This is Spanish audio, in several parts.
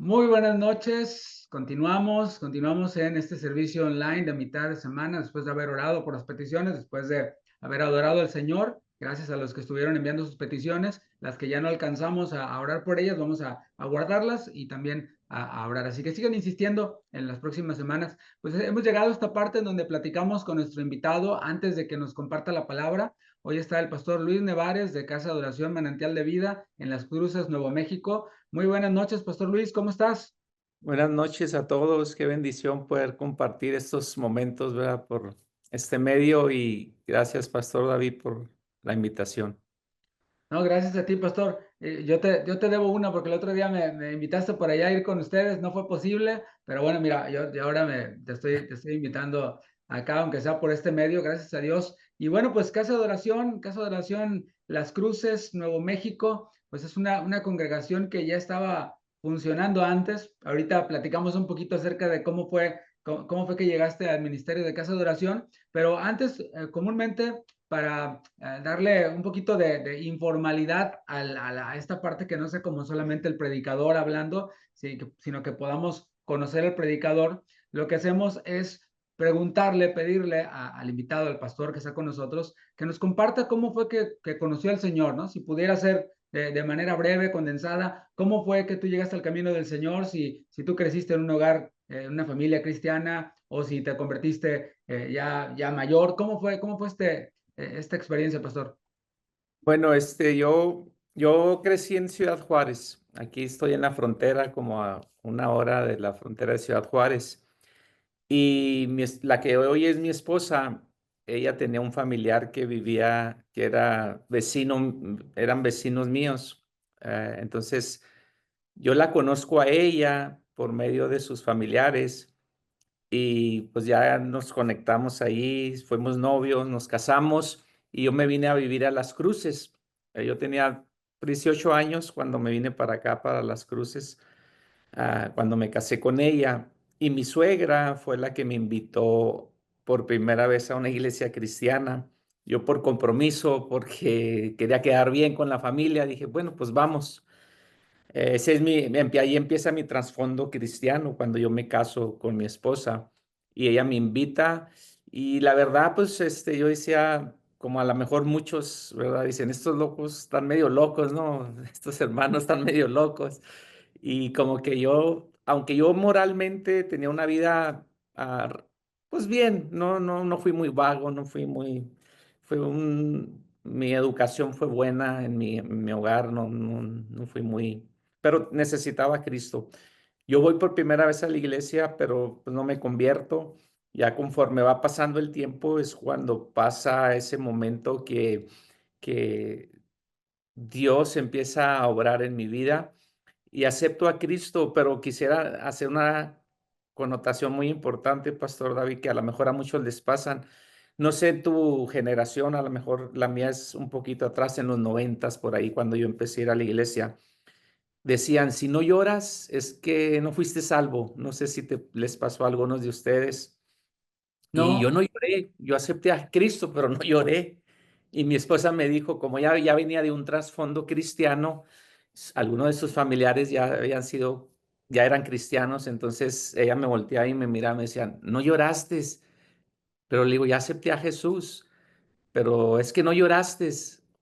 Muy buenas noches. Continuamos en este servicio online de mitad de semana, después de haber orado por las peticiones, después de haber adorado al Señor. Gracias a los que estuvieron enviando sus peticiones, las que ya no alcanzamos a orar por ellas, vamos a guardarlas y también a orar. Así que sigan insistiendo en las próximas semanas. Pues hemos llegado a esta parte en donde platicamos con nuestro invitado antes de que nos comparta la palabra. Hoy está el pastor Luis Nevares de Casa de Oración Manantial de Vida en Las Cruces, Nuevo México. Muy buenas noches, Pastor Luis, ¿cómo estás? Buenas noches a todos, qué bendición poder compartir estos momentos, ¿verdad? Por este medio y gracias, Pastor David, por la invitación. No, gracias a ti, Pastor. Yo te debo una porque el otro día me invitaste por allá a ir con ustedes, no fue posible, pero bueno, mira, yo ahora te estoy invitando acá, aunque sea por este medio, gracias a Dios. Y bueno, pues Casa de Oración Las Cruces, Nuevo México, pues es una congregación que ya estaba funcionando antes. Ahorita platicamos un poquito acerca de cómo fue que llegaste al ministerio de Casa de Oración, pero antes, comúnmente para darle un poquito de informalidad a esta parte que no sea como solamente el predicador hablando, sino que podamos conocer al predicador. Lo que hacemos es preguntarle, pedirle al invitado, al pastor que está con nosotros, que nos comparta cómo fue que conoció al Señor, ¿no? Si pudiera ser de manera breve, condensada, cómo fue que tú llegaste al camino del Señor, si tú creciste en un hogar, en una familia cristiana, o si te convertiste ya mayor, ¿cómo fue esta experiencia, pastor? Bueno, yo crecí en Ciudad Juárez. Aquí estoy en la frontera, como a una hora de la frontera de Ciudad Juárez. Y la que hoy es mi esposa, ella tenía un familiar que vivía, que era vecino, eran vecinos míos. Entonces, yo la conozco a ella por medio de sus familiares y pues ya nos conectamos ahí, fuimos novios, nos casamos y yo me vine a vivir a Las Cruces. Yo tenía 18 años cuando me vine para acá, para Las Cruces, cuando me casé con ella. Y mi suegra fue la que me invitó por primera vez a una iglesia cristiana. Yo por compromiso, porque quería quedar bien con la familia, dije, bueno, pues vamos. Ese es ahí empieza mi trasfondo cristiano cuando yo me caso con mi esposa y ella me invita y la verdad, pues yo decía, como a lo mejor muchos, ¿verdad? Dicen, estos locos están medio locos, ¿no? Estos hermanos están medio locos. Y como que yo, aunque yo moralmente tenía una vida, pues bien, no fui muy vago, no fui muy, mi educación fue buena en mi hogar, no fui muy, pero necesitaba a Cristo. Yo voy por primera vez a la iglesia, pero pues, no me convierto. Ya conforme va pasando el tiempo es cuando pasa ese momento que Dios empieza a obrar en mi vida y acepto a Cristo, pero quisiera hacer una connotación muy importante, Pastor David, que a lo mejor a muchos les pasan. No sé tu generación, a lo mejor la mía es un poquito atrás en los noventas, por ahí cuando yo empecé a ir a la iglesia. Decían, si no lloras, es que no fuiste salvo. No sé si les pasó a algunos de ustedes. Y yo No, no lloré, yo acepté a Cristo, pero no lloré. Y mi esposa me dijo, como ya venía de un trasfondo cristiano, algunos de sus familiares ya eran cristianos, entonces ella me volteaba y me miraba, me decía, no lloraste, pero le digo, ya acepté a Jesús, pero es que no lloraste.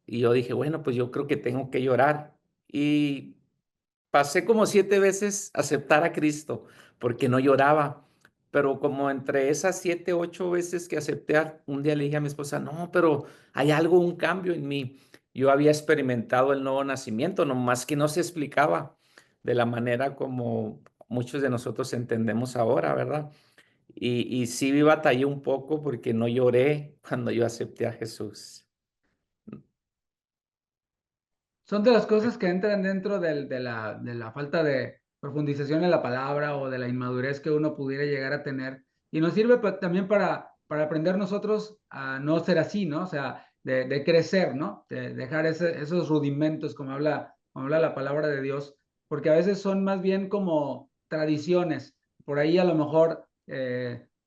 Y yo dije, bueno, pues yo creo que tengo que llorar. Y pasé como 7 veces a aceptar a Cristo, porque no lloraba, pero como entre esas 7, 8 veces que acepté, un día le dije a mi esposa: "No, pero hay algo, un cambio en mí". Yo había experimentado el nuevo nacimiento, nomás que no se explicaba de la manera como muchos de nosotros entendemos ahora, ¿verdad? Y sí batallé un poco porque no lloré cuando yo acepté a Jesús. son de las cosas que entran dentro de la falta de profundización en la palabra o de la inmadurez que uno pudiera llegar a tener. Y nos sirve también para aprender nosotros a no ser así, ¿no? O sea, de crecer, ¿no? De dejar esos rudimentos, como habla la palabra de Dios, porque a veces son más bien como tradiciones. Por ahí a lo mejor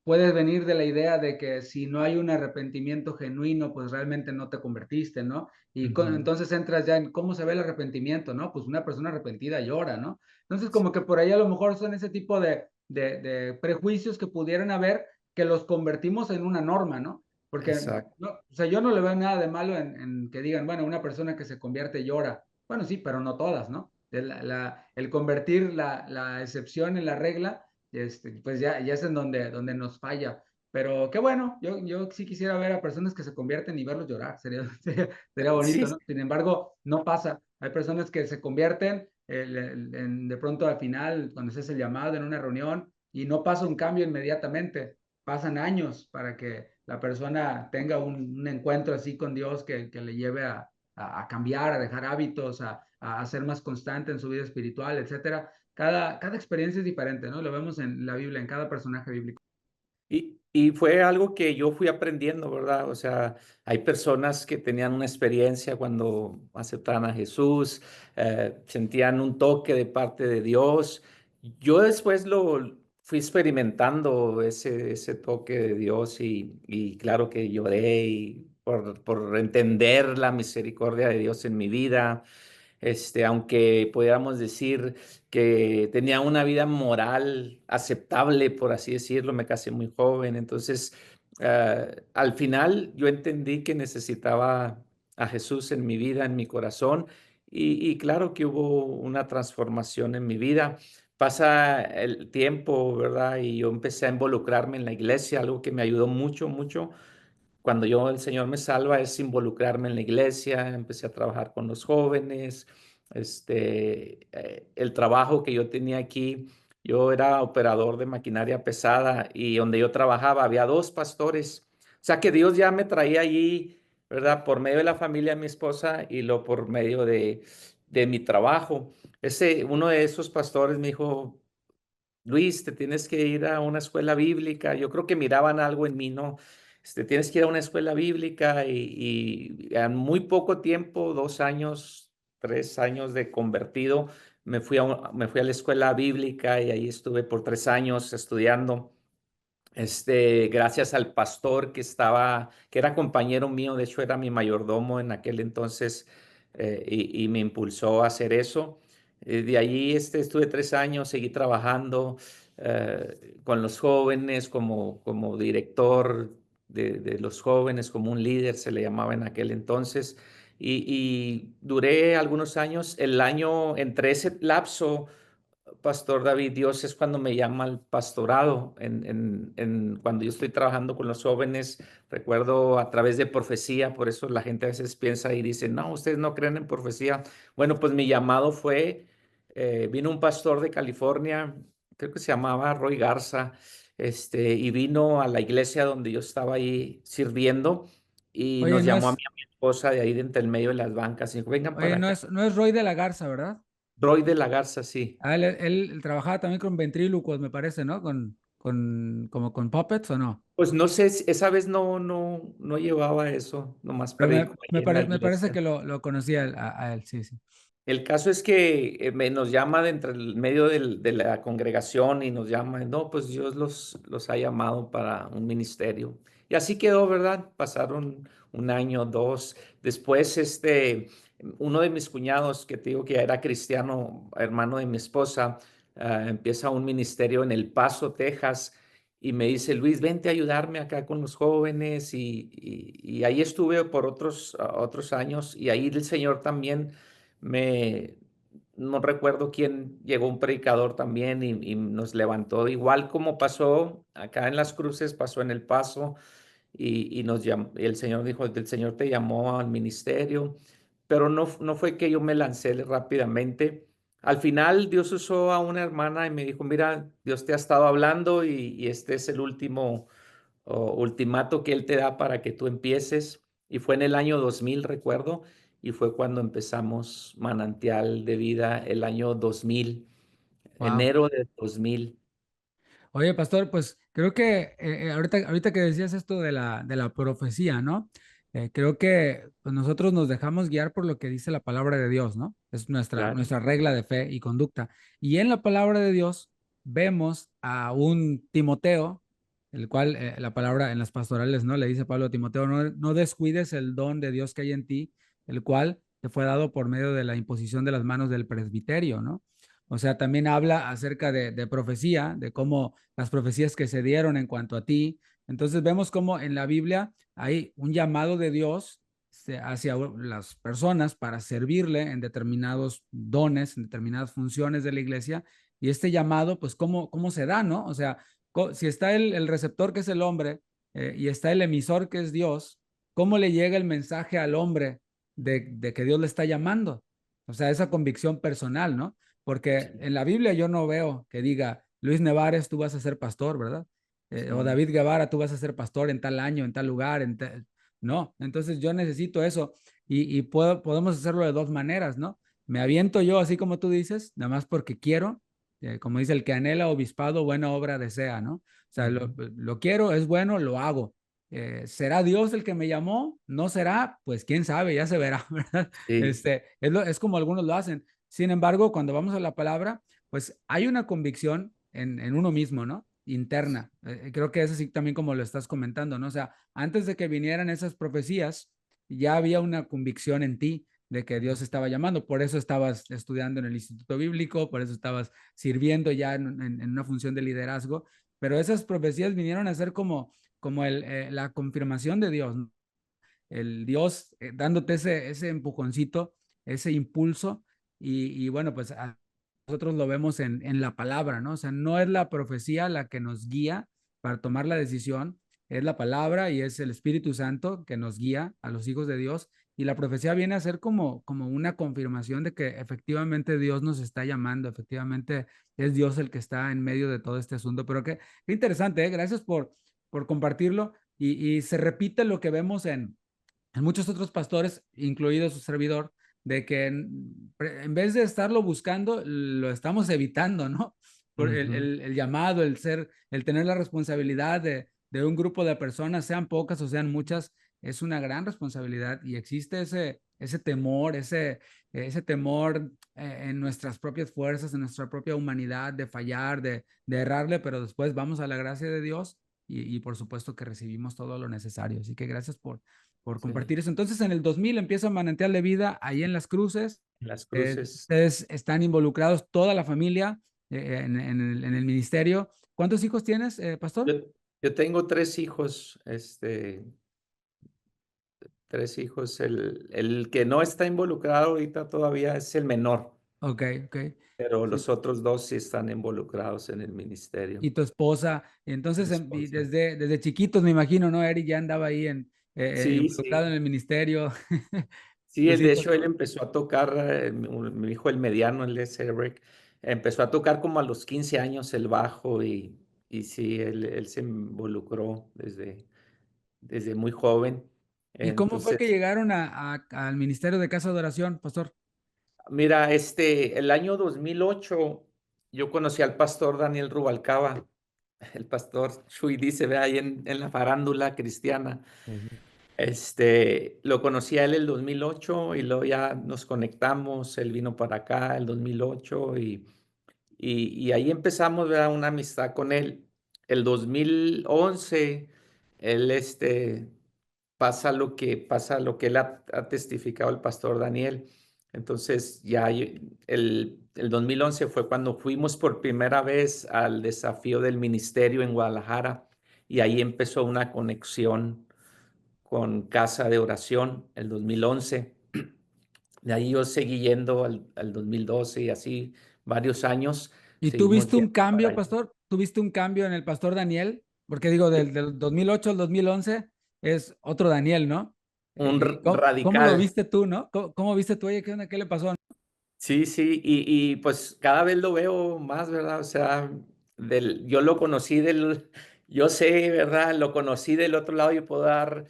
puedes venir de la idea de que si no hay un arrepentimiento genuino, pues realmente no te convertiste, ¿no? Y Ujú. entonces entras ya en cómo se ve el arrepentimiento, ¿no? Pues una persona arrepentida llora, ¿no? Entonces como que por ahí a lo mejor son ese tipo de prejuicios que pudieran haber que los convertimos en una norma, ¿no? Porque, Exacto. no, o sea, yo no le veo nada de malo en que digan, bueno, una persona que se convierte llora. Bueno, sí, pero no todas, ¿no? El convertir la excepción en la regla, pues ya es en donde nos falla. Pero qué bueno, yo sí quisiera ver a personas que se convierten y verlos llorar, sería Sí, bonito, sí. ¿no? Sin embargo, no pasa. Hay personas que se convierten de pronto al final, cuando se hace el llamado en una reunión, y no pasa un cambio inmediatamente, pasan años para que la persona tenga un encuentro así con Dios que le lleve a cambiar, a dejar hábitos, a ser más constante en su vida espiritual, etcétera. Cada experiencia es diferente, ¿no? Lo vemos en la Biblia, en cada personaje bíblico. Y fue algo que yo fui aprendiendo, ¿verdad? O sea, hay personas que tenían una experiencia cuando aceptaban a Jesús, sentían un toque de parte de Dios. Yo después lo fui experimentando ese toque de Dios y claro que lloré por entender la misericordia de Dios en mi vida. Aunque pudiéramos decir que tenía una vida moral aceptable, por así decirlo, me casé muy joven, entonces al final yo entendí que necesitaba a Jesús en mi vida, en mi corazón, y claro que hubo una transformación en mi vida. Pasa el tiempo, ¿verdad? Y yo empecé a involucrarme en la iglesia, algo que me ayudó mucho, mucho cuando el Señor me salva es involucrarme en la iglesia, empecé a trabajar con los jóvenes, el trabajo que yo tenía aquí, yo era operador de maquinaria pesada y donde yo trabajaba había dos pastores, o sea que Dios ya me traía allí, ¿verdad? Por medio de la familia de mi esposa y lo por medio de mi trabajo. Uno de esos pastores me dijo, Luis, te tienes que ir a una escuela bíblica. Yo creo que miraban algo en mí, ¿no? Tienes que ir a una escuela bíblica y en muy poco tiempo, 2 años, 3 años de convertido, me fui a la escuela bíblica y ahí estuve por 3 años estudiando. Gracias al pastor que era compañero mío, de hecho era mi mayordomo en aquel entonces, y me impulsó a hacer eso. De allí estuve 3 años, seguí trabajando con los jóvenes como director de los jóvenes, como un líder se le llamaba en aquel entonces, y duré algunos años. Entre ese lapso, Pastor David, Dios es cuando me llama al pastorado. Cuando yo estoy trabajando con los jóvenes, recuerdo a través de profecía, por eso la gente a veces piensa y dice, no, ustedes no creen en profecía. Bueno, pues mi llamado vino un pastor de California, creo que se llamaba Roy Garza, y vino a la iglesia donde yo estaba ahí sirviendo y Oye, nos llamó a mí y a mi esposa de ahí de entre el medio de las bancas y dijo, vengan para acá. no es Roy de la Garza, ¿verdad? Roy de la Garza, sí. Ah, él trabajaba también con ventrílocuos, me parece, ¿no? Como con puppets, ¿o no? Pues no sé, esa vez no llevaba eso, nomás Pero predico ahí en la me parece iglesia. que lo conocía a él, sí, sí. El caso es que nos llama de entre el medio de la congregación y nos llama, no, pues Dios los ha llamado para un ministerio. Y así quedó, ¿verdad? Pasaron un año, dos. Después, uno de mis cuñados, que te digo que era cristiano, hermano de mi esposa, empieza un ministerio en El Paso, Texas, y me dice, Luis, vente a ayudarme acá con los jóvenes. Y ahí estuve por otros años, y ahí el Señor también me, no recuerdo quién llegó, un predicador también y nos levantó, igual como pasó acá en Las Cruces, pasó en El Paso y nos llamó, el Señor dijo, el Señor te llamó al ministerio, pero no fue que yo me lancé rápidamente. Al final Dios usó a una hermana y me dijo, mira, Dios te ha estado hablando y este es el último ultimato que Él te da para que tú empieces. Y fue en el año 2000, recuerdo, y fue cuando empezamos Manantial de Vida, el año 2000, Wow. enero de 2000. Oye, pastor, pues creo que ahorita que decías esto de la profecía, ¿no? Creo que pues, nosotros nos dejamos guiar por lo que dice la palabra de Dios, ¿no? Es Claro. nuestra regla de fe y conducta. Y en la palabra de Dios vemos a un Timoteo el cual la palabra en las pastorales, ¿no? Le dice Pablo a Timoteo, no descuides el don de Dios que hay en ti, el cual te fue dado por medio de la imposición de las manos del presbiterio, ¿no? O sea, también habla acerca de profecía, de cómo las profecías que se dieron en cuanto a ti. Entonces vemos cómo en la Biblia hay un llamado de Dios hacia las personas para servirle en determinados dones, en determinadas funciones de la iglesia. Y este llamado, pues, ¿cómo se da, no? O sea, si está el receptor que es el hombre y está el emisor que es Dios, ¿cómo le llega el mensaje al hombre de que Dios le está llamando? O sea, esa convicción personal, ¿no? Porque Sí, en la Biblia yo no veo que diga, Luis Nevares, tú vas a ser pastor, ¿verdad? O sí, David Guevara, tú vas a ser pastor en tal año, en tal lugar, no. Entonces yo necesito eso y podemos hacerlo de dos maneras, ¿no? Me aviento yo, así como tú dices, nada más porque quiero, como dice el que anhela obispado, buena obra desea, ¿no? O sea, ujú, lo quiero, es bueno, lo hago. ¿Será Dios el que me llamó? ¿No será? Pues quién sabe, ya se verá, ¿verdad? sí, Es como algunos lo hacen. Sin embargo, cuando vamos a la palabra, pues hay una convicción en uno mismo, ¿no? Interna. Creo que es así también como lo estás comentando, ¿no? O sea, antes de que vinieran esas profecías, ya había una convicción en ti de que Dios estaba llamando. Por eso estabas estudiando en el Instituto Bíblico, por eso estabas sirviendo ya en una función de liderazgo. Pero esas profecías vinieron a ser como la confirmación de Dios, ¿no? El Dios dándote ese empujoncito, ese impulso. Y bueno, pues nosotros lo vemos en la palabra, ¿no? O sea, no es la profecía la que nos guía para tomar la decisión, es la palabra y es el Espíritu Santo que nos guía a los hijos de Dios. Y la profecía viene a ser como una confirmación de que efectivamente Dios nos está llamando, efectivamente es Dios el que está en medio de todo este asunto. Pero qué interesante, ¿eh? Gracias por compartirlo. Y se repite lo que vemos en muchos otros pastores, incluido su servidor, de que en vez de estarlo buscando, lo estamos evitando, ¿no? Por ujú, el llamado, el tener la responsabilidad de un grupo de personas, sean pocas o sean muchas, es una gran responsabilidad y existe ese temor, ese temor en nuestras propias fuerzas, en nuestra propia humanidad, de fallar, de errarle, pero después vamos a la gracia de Dios y por supuesto que recibimos todo lo necesario. Así que gracias por sí. compartir eso. Entonces, en el 2000 empieza Manantial de Vida ahí en Las Cruces. Las cruces. Ustedes están involucrados, toda la familia, en el ministerio. ¿Cuántos hijos tienes, pastor? Yo, yo tengo tres hijos, tres hijos. El que no está involucrado ahorita todavía es el menor, Ok, ok. pero Sí. los otros dos sí están involucrados en el ministerio. Y tu esposa. Mi Entonces, y esposa. desde chiquitos, me imagino, ¿no? Eric ya andaba ahí Sí, involucrado en sí. el ministerio. Sí, Tus de hijos. hecho, él empezó a tocar, mi hijo el mediano, él es Eric, empezó a tocar como a los 15 años el bajo y sí, él se involucró desde muy joven. ¿Y cómo fue que Entonces, llegaron al ministerio de Casa de Oración, pastor? mira, el año 2008 yo conocí al pastor Daniel Rubalcaba, el pastor Chuy dice, ve ahí en la farándula cristiana. Ujú. Lo conocí a él el 2008 y luego ya nos conectamos, él vino para acá el 2008 y ahí empezamos, ¿verdad? Una amistad con él. El 2011 él, pasa lo que él ha testificado el pastor Daniel. Entonces, el 2011 fue cuando fuimos por primera vez al desafío del ministerio en Guadalajara y ahí empezó una conexión con Casa de Oración el 2011. De ahí yo seguí yendo al 2012 y así varios años ¿Y tú seguimos viste un yendo para cambio, allá. pastor? ¿Tuviste un cambio en el pastor Daniel? Porque digo, Yo- del 2008 al 2011 es otro Daniel, ¿no? ¿Cómo lo radical. viste tú, no? ¿Cómo viste tú? Oye, ¿qué le pasó? Sí, sí, pues cada vez lo veo más, ¿verdad? O sea, yo lo conocí yo sé, ¿verdad? Lo conocí del otro lado y puedo dar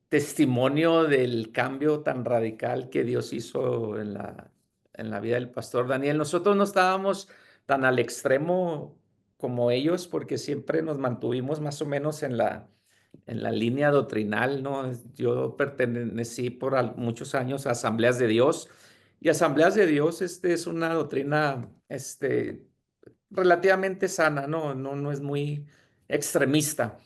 testimonio del cambio tan radical que Dios hizo en la vida del pastor Daniel. Nosotros no estábamos tan al extremo como ellos porque siempre nos mantuvimos más o menos en la línea doctrinal, ¿no? Yo pertenecí por muchos años a Asambleas de Dios y Asambleas de Dios, es una doctrina, relativamente sana, ¿no? No es muy extremista.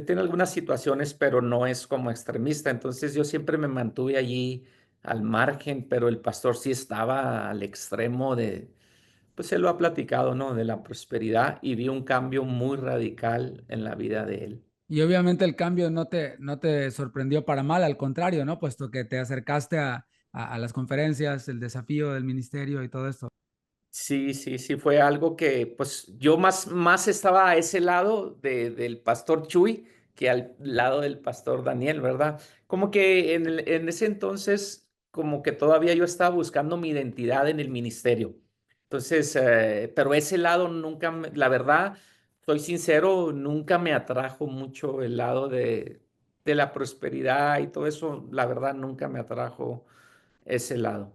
Tiene algunas situaciones, pero no es como extremista. Entonces yo siempre me mantuve allí al margen, pero el pastor sí estaba al extremo de, pues él lo ha platicado, ¿no? De la prosperidad y vi un cambio muy radical en la vida de él. Y obviamente el cambio no te sorprendió para mal, al contrario, ¿no? Puesto que te acercaste a las conferencias, el desafío del ministerio y todo esto. Sí, sí, sí, fue algo que, pues, yo más estaba a ese lado del pastor Chuy que al lado del pastor Daniel, ¿verdad? Como que en ese entonces, como que todavía yo estaba buscando mi identidad en el ministerio. Entonces, pero ese lado nunca, la verdad, soy sincero, nunca me atrajo mucho el lado de la prosperidad y todo eso, la verdad, nunca me atrajo ese lado.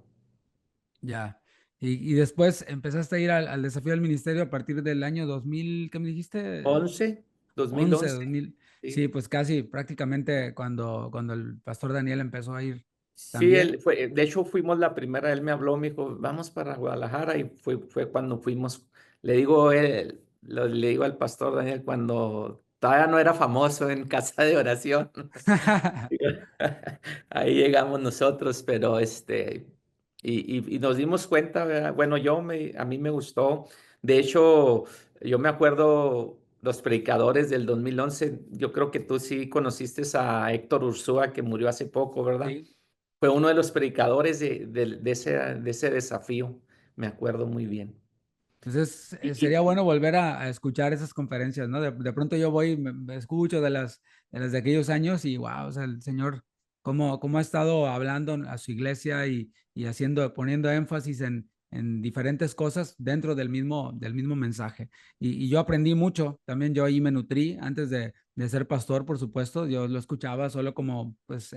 Ya. Y después empezaste a ir al desafío del ministerio a partir del año 2000, ¿qué me dijiste? 11, 11, 2011. 2000. Sí, Sí. pues casi prácticamente cuando el pastor Daniel empezó a ir Sí, también. él fue, de hecho fuimos la primera, él me habló, me dijo, vamos para Guadalajara y fue cuando fuimos, le digo, le digo al pastor Daniel cuando todavía no era famoso en casa de oración. Ahí llegamos nosotros, pero y nos dimos cuenta, ¿verdad? Bueno, a mí me gustó. De hecho, yo me acuerdo los predicadores del 2011. Yo creo que tú sí conociste a Héctor Ursúa, que murió hace poco, ¿verdad? Sí. Fue uno de los predicadores de ese desafío, me acuerdo muy bien. Entonces, Y, sería y- bueno volver a escuchar esas conferencias, ¿no? De pronto yo voy, me escucho de las de aquellos años y wow, o sea, el Señor, cómo ha estado hablando a su iglesia y poniendo énfasis en diferentes cosas dentro del mismo mensaje. Y yo aprendí mucho, también yo ahí me nutrí antes de ser pastor, por supuesto, yo lo escuchaba solo como, pues,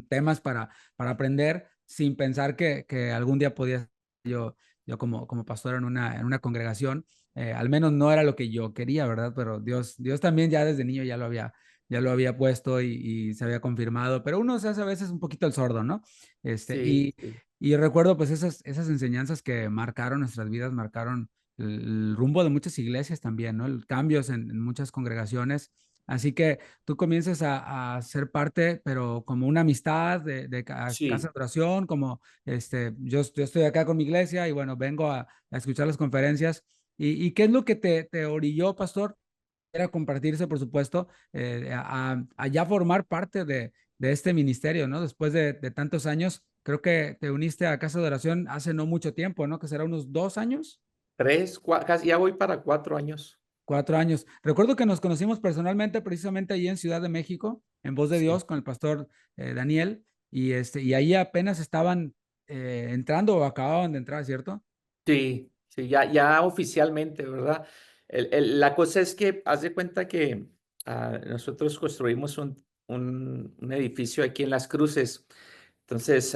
temas para aprender sin pensar que algún día podía yo como pastor en una congregación, al menos no era lo que yo quería, ¿verdad? Pero Dios también ya desde niño ya lo había puesto y se había confirmado, pero uno se hace a veces un poquito el sordo, ¿no? Este, sí, y, sí, y recuerdo pues esas enseñanzas que marcaron nuestras vidas, marcaron el rumbo de muchas iglesias también, ¿no? Cambios en muchas congregaciones. Así que tú comienzas a ser parte, pero como una amistad de casa sí, de oración, como yo estoy acá con mi iglesia y bueno, vengo a escuchar las conferencias. ¿Y qué es lo que te orilló, pastor? Era compartirse, por supuesto, a ya formar parte de este ministerio, ¿no? Después de tantos años, creo que te uniste a Casa de Oración hace no mucho tiempo, ¿no? Que será unos 2 años. casi ya voy para 4 años. 4 años. Recuerdo que nos conocimos personalmente precisamente allí en Ciudad de México, en Voz de Sí, Dios, con el pastor Daniel, y ahí apenas estaban entrando o acababan de entrar, ¿cierto? sí, sí, ya oficialmente, ¿verdad? La cosa es que haz de cuenta que nosotros construimos un edificio aquí en Las Cruces. Entonces,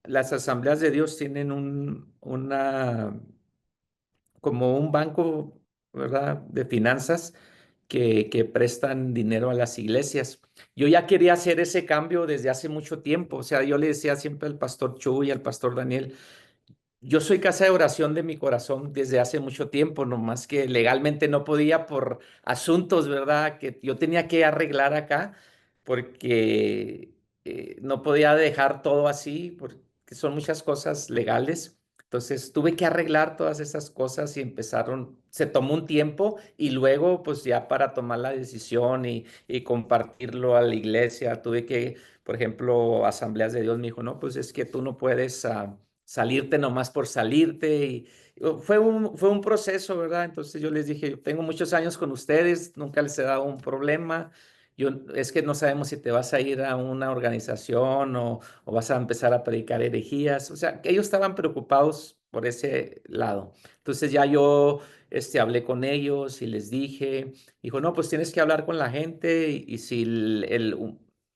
las asambleas de Dios tienen como un banco, ¿verdad? De finanzas que prestan dinero a las iglesias. Yo ya quería hacer ese cambio desde hace mucho tiempo. O sea, yo le decía siempre al pastor Chu y al pastor Daniel, yo soy casa de oración de mi corazón desde hace mucho tiempo, nomás que legalmente no podía por asuntos, ¿verdad? Que yo tenía que arreglar acá porque no podía dejar todo así, porque son muchas cosas legales. Entonces tuve que arreglar todas esas cosas y se tomó un tiempo y luego pues ya para tomar la decisión y compartirlo a la iglesia, tuve que, por ejemplo, Asambleas de Dios me dijo, no, pues es que tú no puedes salirte nomás por salirte. Fue un proceso, ¿verdad? Entonces yo les dije, yo tengo muchos años con ustedes, nunca les he dado un problema. Es que no sabemos si te vas a ir a una organización o vas a empezar a predicar herejías. O sea, que ellos estaban preocupados por ese lado. Entonces ya yo hablé con ellos y les dije, dijo, no, pues tienes que hablar con la gente y si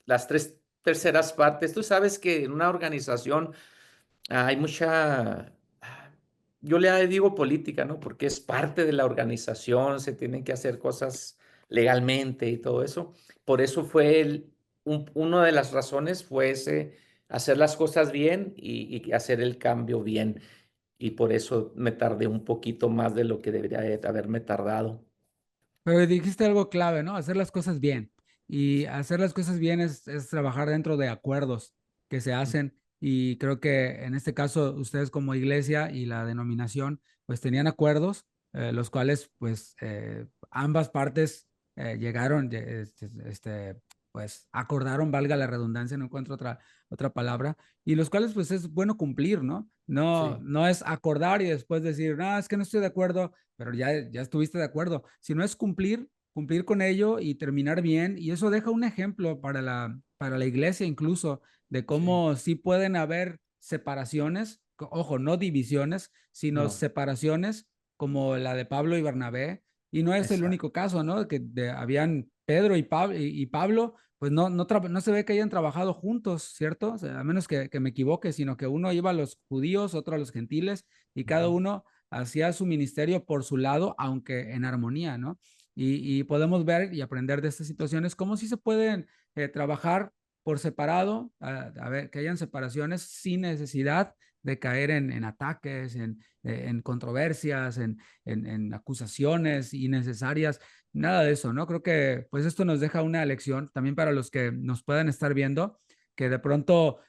las tres terceras partes, tú sabes que en una organización hay mucha, yo le digo política, ¿no? Porque es parte de la organización, se tienen que hacer cosas legalmente y todo eso. Por eso fue una de las razones fue hacer las cosas bien y hacer el cambio bien. Y por eso me tardé un poquito más de lo que debería de haberme tardado. Pero dijiste algo clave, ¿no? Hacer las cosas bien. Y hacer las cosas bien es trabajar dentro de acuerdos que se hacen. Y creo que en este caso, ustedes como iglesia y la denominación, pues tenían acuerdos, los cuales, pues, ambas partes llegaron, pues, acordaron, valga la redundancia, no encuentro otra palabra, y los cuales, pues, es bueno cumplir, ¿no? No, Sí, no es acordar y después decir, no, es que no estoy de acuerdo, pero ya estuviste de acuerdo. Si no es cumplir con ello y terminar bien, y eso deja un ejemplo para la iglesia incluso, de sí, cómo sí pueden haber separaciones, ojo, no divisiones, sino no, separaciones como la de Pablo y Bernabé, y no es el exacto, único caso, ¿no? Que habían Pedro y Pablo, pues no se ve que hayan trabajado juntos, ¿cierto? O sea, a menos que me equivoque, sino que uno iba a los judíos, otro a los gentiles, y cada ujú, uno hacía su ministerio por su lado, aunque en armonía, ¿no? Y podemos ver y aprender de estas situaciones cómo sí se pueden trabajar por separado, a ver, que hayan separaciones sin necesidad de caer en ataques, en controversias, en acusaciones innecesarias, nada de eso, ¿no? Creo que pues esto nos deja una lección también para los que nos puedan estar viendo, que de pronto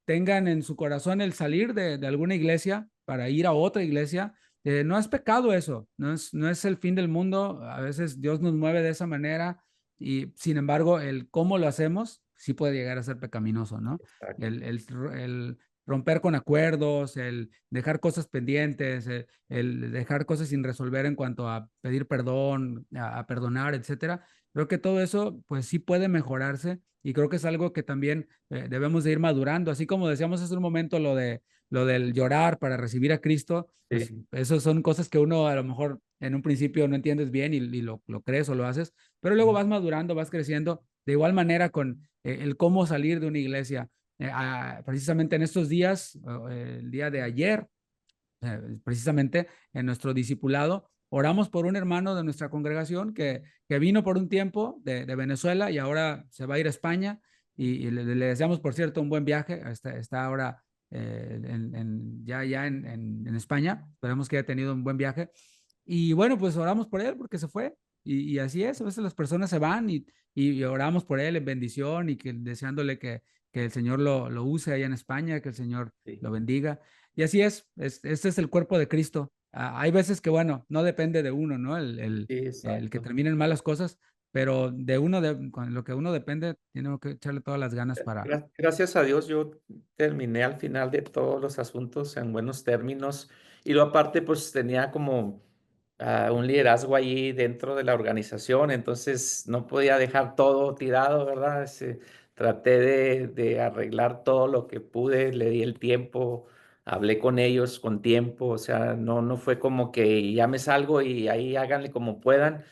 tengan en su corazón el salir de alguna iglesia para ir a otra iglesia. No es pecado eso, no es el fin del mundo. A veces Dios nos mueve de esa manera y sin embargo el cómo lo hacemos sí puede llegar a ser pecaminoso, ¿no? exacto. El romper con acuerdos, el dejar cosas pendientes, el dejar cosas sin resolver en cuanto a pedir perdón, a perdonar, etcétera. Creo que todo eso pues sí puede mejorarse y creo que es algo que también debemos de ir madurando, así como decíamos hace un momento lo del llorar para recibir a Cristo, pues Sí, eso son cosas que uno a lo mejor en un principio no entiendes bien y lo crees o lo haces, pero luego ujú, vas madurando, vas creciendo, de igual manera con el cómo salir de una iglesia. Precisamente en estos días, el día de ayer, precisamente en nuestro discipulado, oramos por un hermano de nuestra congregación que vino por un tiempo de Venezuela y ahora se va a ir a España y le deseamos, por cierto, un buen viaje. Está ahora ya en España. Esperemos que haya tenido un buen viaje. Y bueno, pues oramos por él porque se fue. Y así es, a veces las personas se van y oramos por él en bendición y que deseándole que el Señor lo use allá en España, que el Señor sí, lo bendiga. Y así este es el cuerpo de Cristo. Hay veces que, bueno, no depende de uno, ¿no? sí, El que exacto. terminen malas cosas, pero con lo que uno depende, tiene que echarle todas las ganas para... Gracias a Dios, yo terminé al final de todos los asuntos en buenos términos y lo aparte, pues tenía como un liderazgo allí dentro de la organización, entonces no podía dejar todo tirado, ¿verdad? Traté de arreglar todo lo que pude, le di el tiempo, hablé con ellos con tiempo, o sea, no fue como que ya me salgo y ahí háganle como puedan.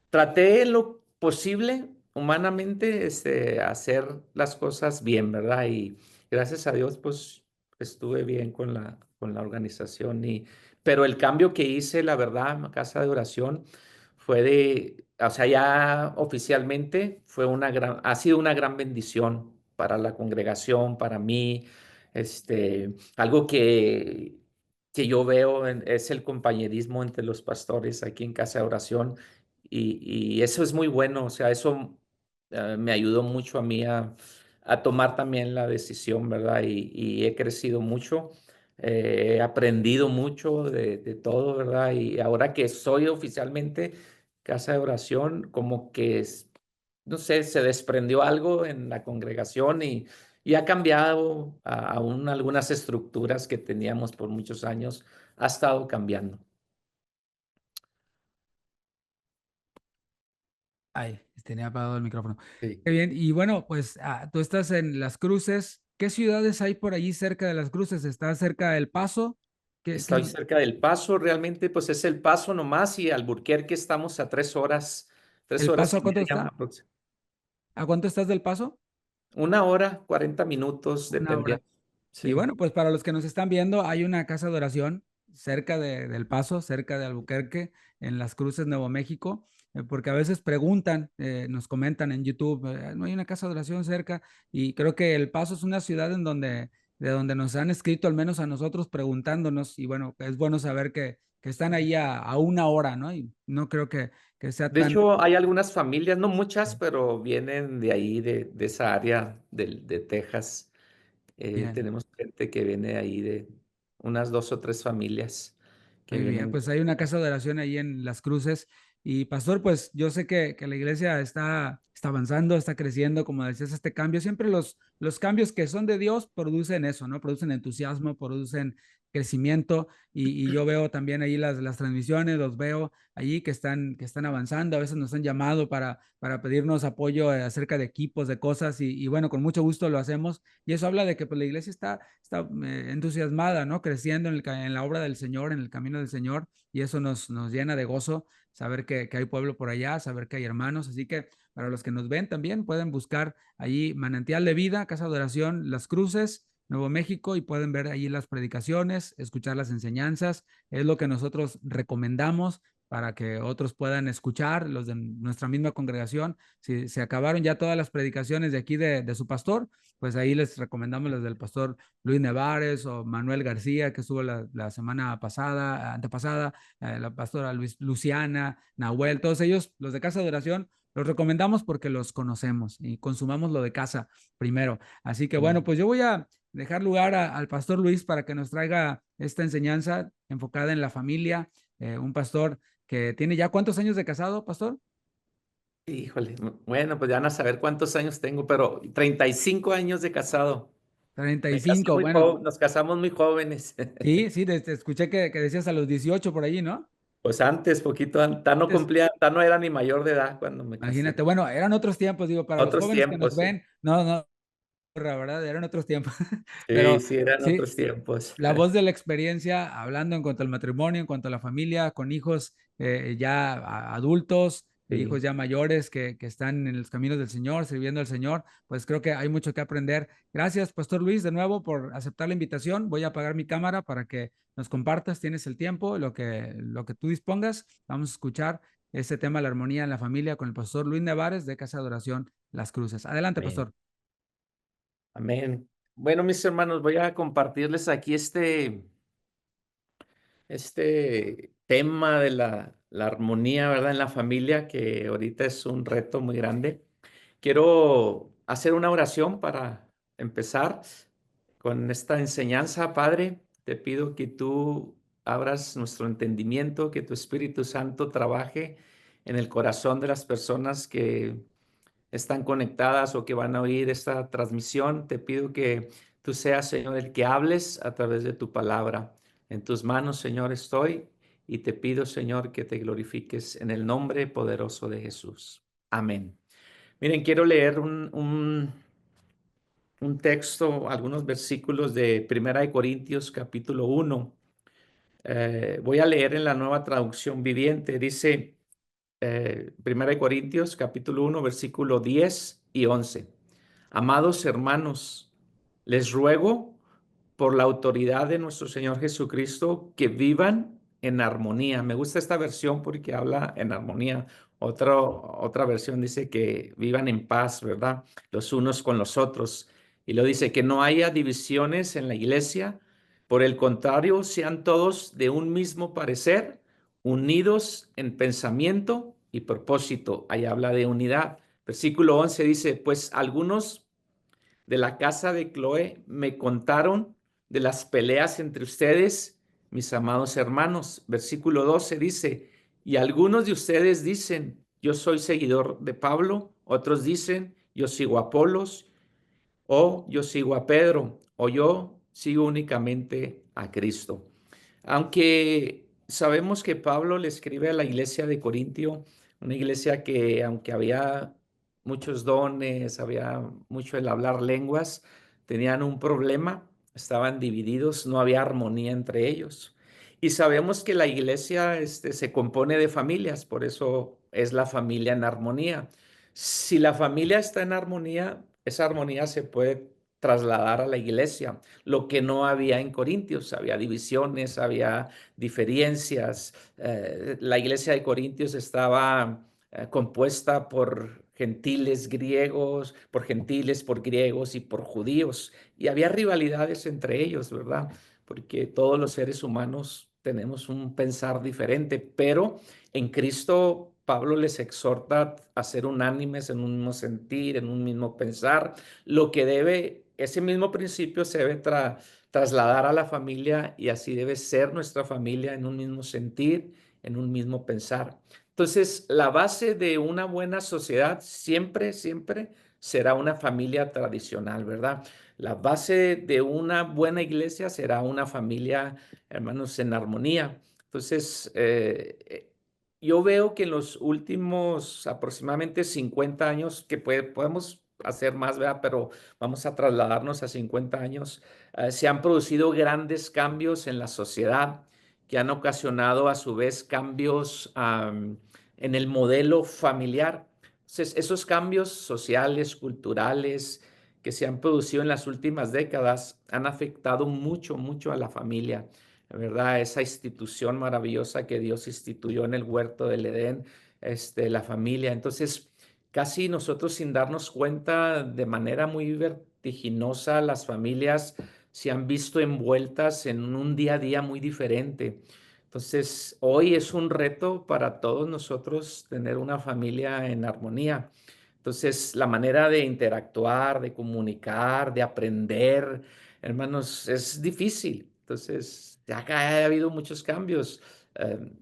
Traté lo posible humanamente, hacer las cosas bien, ¿verdad? Y gracias a Dios, pues estuve bien con la organización pero el cambio que hice, la verdad, en casa de oración fue o sea, ya oficialmente ha sido una gran bendición para la congregación, para mí, algo que yo veo es el compañerismo entre los pastores aquí en casa de oración y eso es muy bueno, o sea, eso me ayudó mucho a mí a tomar también la decisión, ¿verdad? Y he crecido mucho, he aprendido mucho de todo, ¿verdad? Y ahora que soy oficialmente casa de oración, como que, no sé, se desprendió algo en la congregación y ha cambiado aún algunas estructuras que teníamos por muchos años, ha estado cambiando. Ay, tenía apagado el micrófono. Sí. Qué bien. Y bueno, pues tú estás en Las Cruces. ¿Qué ciudades hay por allí cerca de Las Cruces? ¿Estás cerca del Paso? Estoy cerca del Paso, realmente pues es el Paso nomás y Alburquerque estamos a 3 horas, tres ¿El horas Paso a y cuánto media está? aproximadamente. ¿A cuánto estás del Paso? 1 hora, 40 minutos, Una hora. dependiendo. Y Sí, bueno, pues para los que nos están viendo, hay una casa de oración cerca del Paso, cerca de Albuquerque, en Las Cruces, Nuevo México, porque a veces preguntan, nos comentan en YouTube, no hay una casa de oración cerca, y creo que El Paso es una ciudad de donde nos han escrito, al menos a nosotros, preguntándonos, y bueno, es bueno saber que están ahí a una hora, ¿no? Y no creo que sea De tan hecho, hay algunas familias, no muchas, pero vienen de ahí, de esa área de Texas. bien. Tenemos gente que viene ahí de unas 2 o 3 familias que Muy bien, vienen. pues hay una casa de oración ahí en Las Cruces. Y pastor, pues yo sé que la iglesia está avanzando, está creciendo, como decías, este cambio. Siempre los cambios que son de Dios producen eso, ¿no? Producen entusiasmo, producen crecimiento. Y yo veo también ahí las transmisiones, los veo allí que están avanzando. A veces nos han llamado para pedirnos apoyo acerca de equipos, de cosas. Y bueno, con mucho gusto lo hacemos. Y eso habla de que pues, la iglesia está entusiasmada, ¿no? Creciendo en la obra del Señor, en el camino del Señor, y eso nos llena de gozo, saber que hay pueblo por allá, saber que hay hermanos, así que para los que nos ven también pueden buscar allí Manantial de Vida, Casa de Oración, Las Cruces, Nuevo México, y pueden ver allí las predicaciones, escuchar las enseñanzas, es lo que nosotros recomendamos para que otros puedan escuchar, los de nuestra misma congregación. Si se acabaron ya todas las predicaciones de aquí de su pastor, pues ahí les recomendamos las del pastor Luis Nevares o Manuel García, que estuvo la semana pasada, antepasada, la pastora Luciana, Nahuel, todos ellos, los de Casa de Oración, los recomendamos porque los conocemos y consumamos lo de casa primero. Así que bueno, Mm. pues yo voy a dejar lugar al pastor Luis para que nos traiga esta enseñanza enfocada en la familia, un pastor que tiene ya ¿cuántos años de casado, pastor? Híjole, bueno, pues ya van a saber cuántos años tengo, pero 35 años de casado. Treinta y Me casé cinco muy bueno, joven, nos casamos muy jóvenes. sí, sí, te escuché que decías a los 18 por allí, ¿no? Pues antes, poquito antes, no Antes, cumplía, no era ni mayor de edad cuando me casé. imagínate, bueno, eran otros tiempos, digo, para los Otros jóvenes que nos tiempos, sí. ven, no, no, la verdad, eran otros tiempos, Sí, pero sí, eran sí, otros tiempos. la voz de la experiencia, hablando en cuanto al matrimonio, en cuanto a la familia, con hijos ya adultos, hijos Sí, ya mayores que están en los caminos del Señor, sirviendo al Señor, pues creo que hay mucho que aprender. Gracias, Pastor Luis, de nuevo por aceptar la invitación. Voy a apagar mi cámara para que nos compartas, tienes el tiempo, lo que tú dispongas. Vamos a escuchar ese tema, la armonía en la familia, con el Pastor Luis Nevares de Casa de Oración Las Cruces. Adelante, amén, Pastor. amén. Bueno, mis hermanos, voy a compartirles aquí este tema de la armonía, ¿verdad? En la familia, que ahorita es un reto muy grande. Quiero hacer una oración para empezar con esta enseñanza. Padre, te pido que tú abras nuestro entendimiento, que tu Espíritu Santo trabaje en el corazón de las personas que están conectadas o que van a oír esta transmisión. Te pido que tú seas, Señor, el que hables a través de tu palabra. En tus manos, Señor, estoy y te pido, Señor, que te glorifiques en el nombre poderoso de Jesús. Amén. Miren, quiero leer un texto, algunos versículos de Primera de Corintios, capítulo 1. Voy a leer en la Nueva Traducción Viviente. Dice, Primera de Corintios, capítulo 1, versículo 10 y 11. Amados hermanos, les ruego por la autoridad de nuestro Señor Jesucristo que vivan en armonía. Me gusta esta versión porque habla en armonía. Otra versión dice que vivan en paz, ¿verdad? Los unos con los otros. Y lo dice que no haya divisiones en la iglesia. Por el contrario, sean todos de un mismo parecer, unidos en pensamiento y propósito. Ahí habla de unidad. Versículo 11 dice, pues algunos de la casa de Chloe me contaron de las peleas entre ustedes, mis amados hermanos. Versículo 12 dice, y algunos de ustedes dicen, yo soy seguidor de Pablo, otros dicen, yo sigo a Apolos, o yo sigo a Pedro, o yo sigo únicamente a Cristo. Aunque sabemos que Pablo le escribe a la iglesia de Corintio, una iglesia que aunque había muchos dones, había mucho el hablar lenguas, tenían un problema, estaban divididos, no había armonía entre ellos. Y sabemos que la iglesia se compone de familias, por eso es la familia en armonía. Si la familia está en armonía, esa armonía se puede trasladar a la iglesia, lo que no había en Corintios, había divisiones, había diferencias. La iglesia de Corintios estaba compuesta por gentiles griegos, por gentiles, por griegos y por judíos, y había rivalidades entre ellos, ¿verdad? Porque todos los seres humanos tenemos un pensar diferente, pero en Cristo Pablo les exhorta a ser unánimes en un mismo sentir, en un mismo pensar. Lo que debe, ese mismo principio se debe trasladar a la familia y así debe ser nuestra familia en un mismo sentir, en un mismo pensar. Entonces, la base de una buena sociedad siempre, siempre será una familia tradicional, ¿verdad? La base de una buena iglesia será una familia, hermanos, en armonía. Entonces, yo veo que en los últimos aproximadamente 50 años, que podemos hacer más, ¿verdad? Pero vamos a trasladarnos a 50 años, se han producido grandes cambios en la sociedad que han ocasionado a su vez cambios en el modelo familiar. Entonces, esos cambios sociales, culturales, que se han producido en las últimas décadas han afectado mucho, mucho a la familia, ¿verdad? Esa institución maravillosa que Dios instituyó en el huerto del Edén, la familia. Entonces, casi nosotros sin darnos cuenta, de manera muy vertiginosa, las familias se han visto envueltas en un día a día muy diferente. Entonces, hoy es un reto para todos nosotros tener una familia en armonía. Entonces, la manera de interactuar, de comunicar, de aprender, hermanos, es difícil. Entonces, ya que ha habido muchos cambios.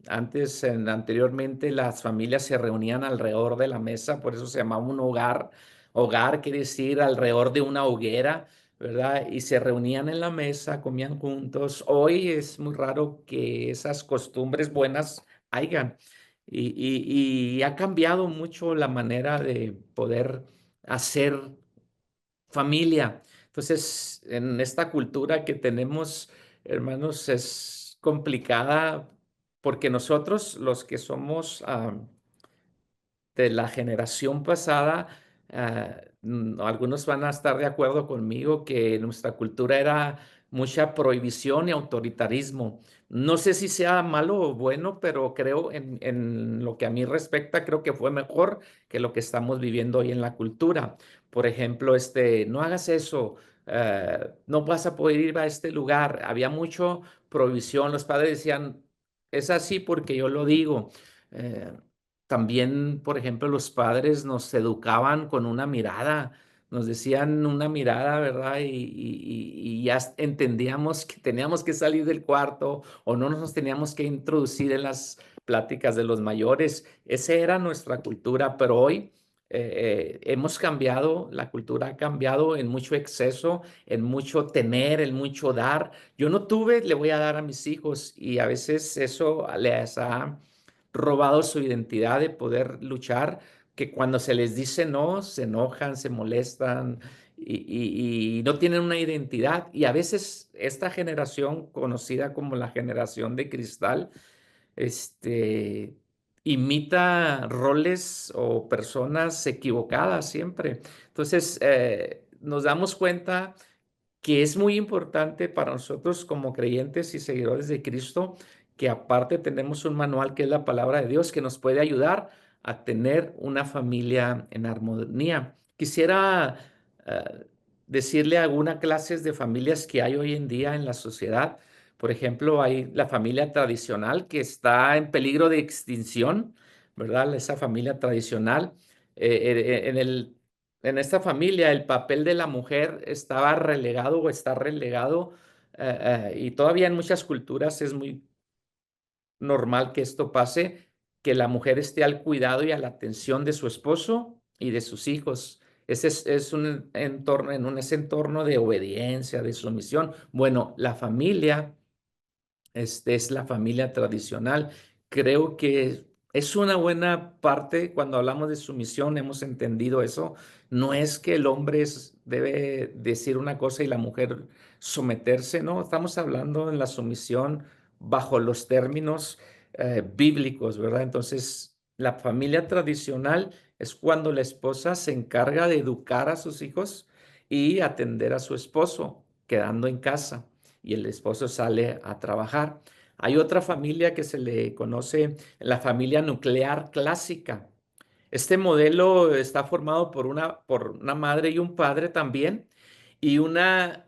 Anteriormente, las familias se reunían alrededor de la mesa, por eso se llamaba un hogar. Hogar quiere decir alrededor de una hoguera, ¿verdad? Y se reunían en la mesa, comían juntos. Hoy es muy raro que esas costumbres buenas hayan. Y ha cambiado mucho la manera de poder hacer familia. Entonces, en esta cultura que tenemos, hermanos, es complicada porque nosotros, los que somos de la generación pasada, algunos van a estar de acuerdo conmigo que nuestra cultura era mucha prohibición y autoritarismo. No sé si sea malo o bueno, pero creo en lo que a mí respecta, creo que fue mejor que lo que estamos viviendo hoy en la cultura. Por ejemplo, no hagas eso, no vas a poder ir a este lugar. Había mucho prohibición. Los padres decían, es así porque yo lo digo. Eh, También, por ejemplo, los padres nos educaban con una mirada, nos decían una mirada, ¿verdad? Y ya entendíamos que teníamos que salir del cuarto o no nos teníamos que introducir en las pláticas de los mayores. Esa era nuestra cultura, pero hoy hemos cambiado, la cultura ha cambiado en mucho exceso, en mucho tener, en mucho dar. Yo no tuve, le voy a dar a mis hijos y a veces eso les ha robado su identidad de poder luchar, que cuando se les dice no, se enojan, se molestan y no tienen una identidad. Y a veces esta generación, conocida como la generación de cristal, este, imita roles o personas equivocadas siempre. Entonces, nos damos cuenta que es muy importante para nosotros como creyentes y seguidores de Cristo, que aparte tenemos un manual que es la palabra de Dios que nos puede ayudar a tener una familia en armonía. Quisiera decirle algunas clases de familias que hay hoy en día en la sociedad. Por ejemplo, hay la familia tradicional que está en peligro de extinción, ¿verdad? Esa familia tradicional. En esta familia el papel de la mujer estaba relegado o está relegado, y todavía en muchas culturas es muy normal que esto pase, que la mujer esté al cuidado y a la atención de su esposo y de sus hijos. Es un entorno, en ese entorno de obediencia, de sumisión. Bueno, la familia es la familia tradicional. Creo que es una buena parte cuando hablamos de sumisión, hemos entendido eso. No es que el hombre debe decir una cosa y la mujer someterse, no, estamos hablando en la sumisión bajo los términos bíblicos, ¿verdad? Entonces, la familia tradicional es cuando la esposa se encarga de educar a sus hijos y atender a su esposo, quedando en casa y el esposo sale a trabajar. Hay otra familia que se le conoce la familia nuclear clásica. Este modelo está formado por una madre y un padre también y una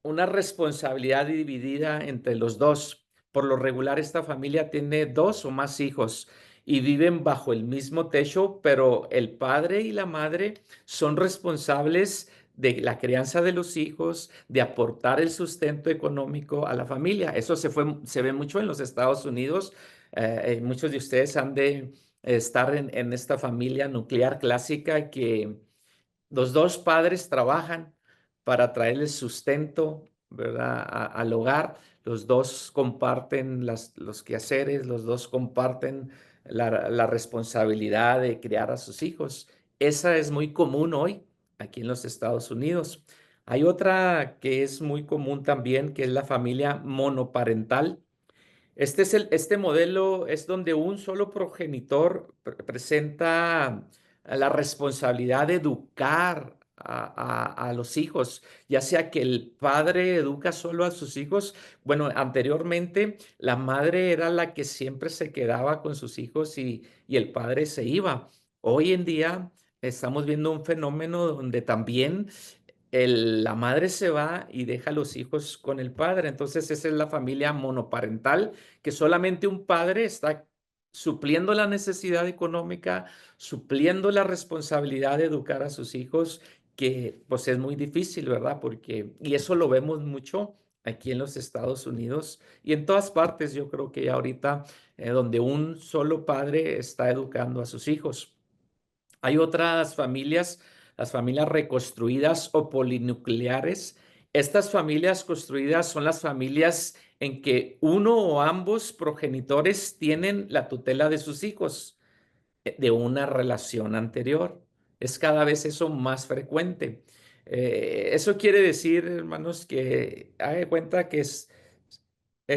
responsabilidad dividida entre los dos. Por lo regular, esta familia tiene 2 o más hijos y viven bajo el mismo techo, pero el padre y la madre son responsables de la crianza de los hijos, de aportar el sustento económico a la familia. Eso se ve mucho en los Estados Unidos. Muchos de ustedes han de estar en esta familia nuclear clásica que los 2 padres trabajan para traerle sustento, ¿verdad? Al hogar. Los 2 comparten los quehaceres, los 2 comparten la responsabilidad de criar a sus hijos. Esa es muy común hoy aquí en los Estados Unidos. Hay otra que es muy común también, que es la familia monoparental. Este modelo es donde un solo progenitor presenta la responsabilidad de educar a los hijos, ya sea que el padre educa solo a sus hijos. Bueno, anteriormente la madre era la que siempre se quedaba con sus hijos y el padre se iba. Hoy en día estamos viendo un fenómeno donde también la madre se va y deja a los hijos con el padre. Entonces, esa es la familia monoparental, que solamente un padre está supliendo la necesidad económica, supliendo la responsabilidad de educar a sus hijos, que pues es muy difícil, ¿verdad? Y eso lo vemos mucho aquí en los Estados Unidos y en todas partes, yo creo que ya ahorita, donde un solo padre está educando a sus hijos. Hay otras familias, las familias reconstruidas o polinucleares. Estas familias construidas son las familias en que uno o ambos progenitores tienen la tutela de sus hijos de una relación anterior. Es cada vez eso más frecuente. Eso quiere decir, hermanos, que haga de cuenta que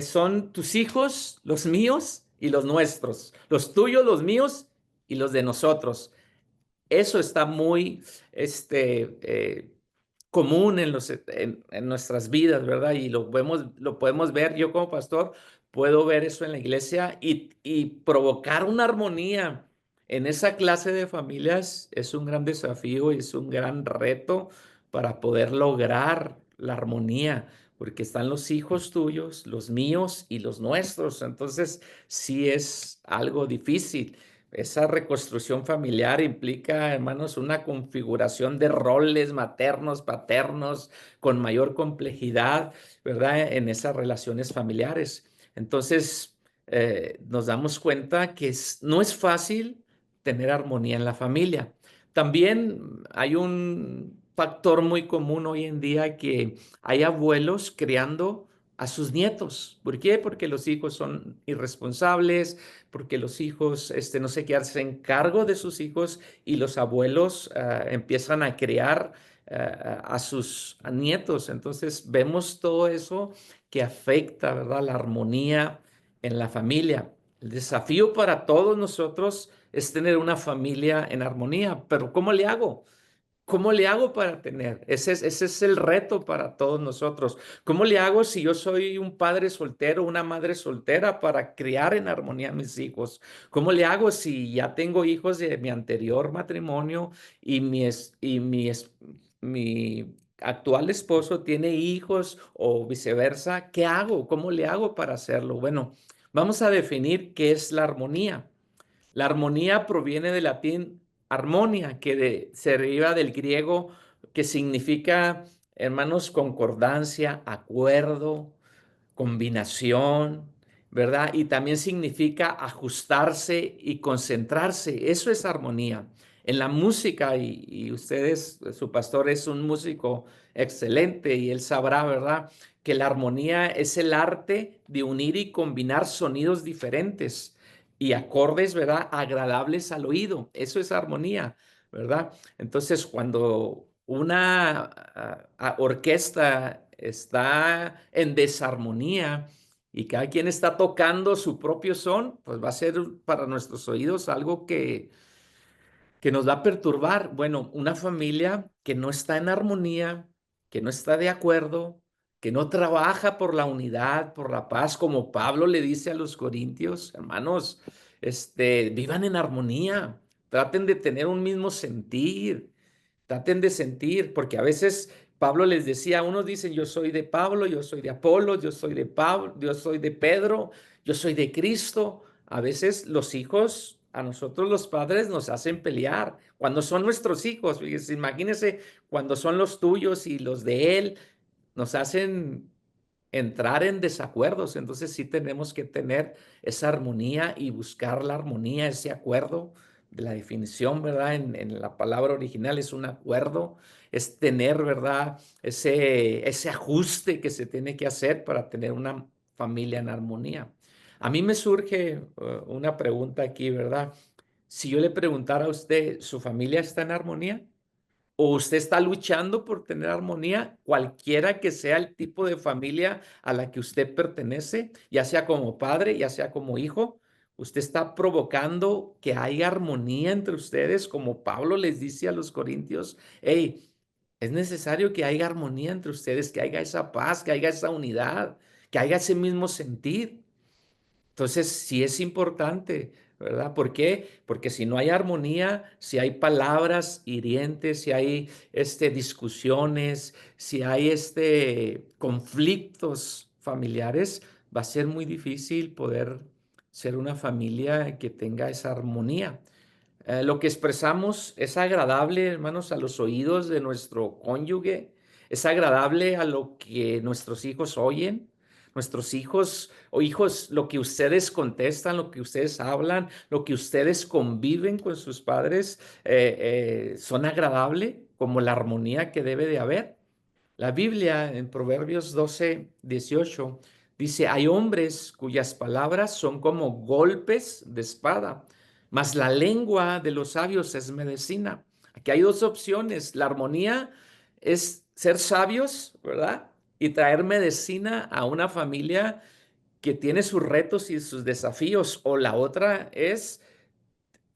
son tus hijos, los míos y los nuestros, los tuyos, los míos y los de nosotros. Eso está muy común en nuestras vidas, ¿verdad? Y lo podemos ver. Yo como pastor puedo ver eso en la iglesia y provocar una armonía en esa clase de familias es un gran desafío y es un gran reto para poder lograr la armonía, porque están los hijos tuyos, los míos y los nuestros. Entonces, sí es algo difícil. Esa reconstrucción familiar implica, hermanos, una configuración de roles maternos, paternos, con mayor complejidad, ¿verdad? En esas relaciones familiares. Entonces, nos damos cuenta que no es fácil tener armonía en la familia. También hay un factor muy común hoy en día que hay abuelos criando a sus nietos. ¿Por qué? Porque los hijos son irresponsables, porque los hijos no se hacen cargo de sus hijos y los abuelos empiezan a criar a sus nietos. Entonces vemos todo eso que afecta, ¿verdad?, la armonía en la familia. El desafío para todos nosotros es tener una familia en armonía, pero ¿cómo le hago? ¿Cómo le hago para tener? Ese es el reto para todos nosotros. ¿Cómo le hago si yo soy un padre soltero, una madre soltera para criar en armonía a mis hijos? ¿Cómo le hago si ya tengo hijos de mi anterior matrimonio y mi actual esposo tiene hijos o viceversa? ¿Qué hago? ¿Cómo le hago para hacerlo? Bueno, vamos a definir qué es la armonía. La armonía proviene del latín armonia, se deriva del griego, que significa, hermanos, concordancia, acuerdo, combinación, ¿verdad? Y también significa ajustarse y concentrarse. Eso es armonía. En la música, y ustedes, su pastor es un músico excelente y él sabrá, ¿verdad?, que la armonía es el arte de unir y combinar sonidos diferentes y acordes, ¿verdad?, agradables al oído. Eso es armonía, ¿verdad? Entonces, cuando una orquesta está en desarmonía y cada quien está tocando su propio son, pues va a ser para nuestros oídos algo que nos va a perturbar. Bueno, una familia que no está en armonía, que no está de acuerdo, que no trabaja por la unidad, por la paz, como Pablo le dice a los corintios, hermanos, vivan en armonía, traten de tener un mismo sentir, traten de sentir, porque a veces Pablo les decía, unos dicen, yo soy de Pablo, yo soy de Apolo, yo soy de Pablo, yo soy de Pedro, yo soy de Cristo. A veces los hijos, a nosotros los padres nos hacen pelear cuando son nuestros hijos. Fíjense, imagínense cuando son los tuyos y los de él, nos hacen entrar en desacuerdos. Entonces sí tenemos que tener esa armonía y buscar la armonía, ese acuerdo de la definición, ¿verdad? En la palabra original es un acuerdo, es tener, ¿verdad? Ese ajuste que se tiene que hacer para tener una familia en armonía. A mí me surge una pregunta aquí, ¿verdad? Si yo le preguntara a usted, ¿su familia está en armonía? ¿O usted está luchando por tener armonía, cualquiera que sea el tipo de familia a la que usted pertenece, ya sea como padre, ya sea como hijo? ¿Usted está provocando que haya armonía entre ustedes, como Pablo les dice a los corintios? Hey, es necesario que haya armonía entre ustedes, que haya esa paz, que haya esa unidad, que haya ese mismo sentir. Entonces, sí es importante, ¿verdad? ¿Por qué? Porque si no hay armonía, si hay palabras hirientes, si hay discusiones, si hay conflictos familiares, va a ser muy difícil poder ser una familia que tenga esa armonía. Lo que expresamos es agradable, hermanos, a los oídos de nuestro cónyuge, es agradable a lo que nuestros hijos oyen. Nuestros hijos o hijos, lo que ustedes contestan, lo que ustedes hablan, lo que ustedes conviven con sus padres, son agradable como la armonía que debe de haber. La Biblia en Proverbios 12:18 dice, hay hombres cuyas palabras son como golpes de espada, mas la lengua de los sabios es medicina. Aquí hay dos opciones. La armonía es ser sabios, ¿verdad? Y traer medicina a una familia que tiene sus retos y sus desafíos. O la otra es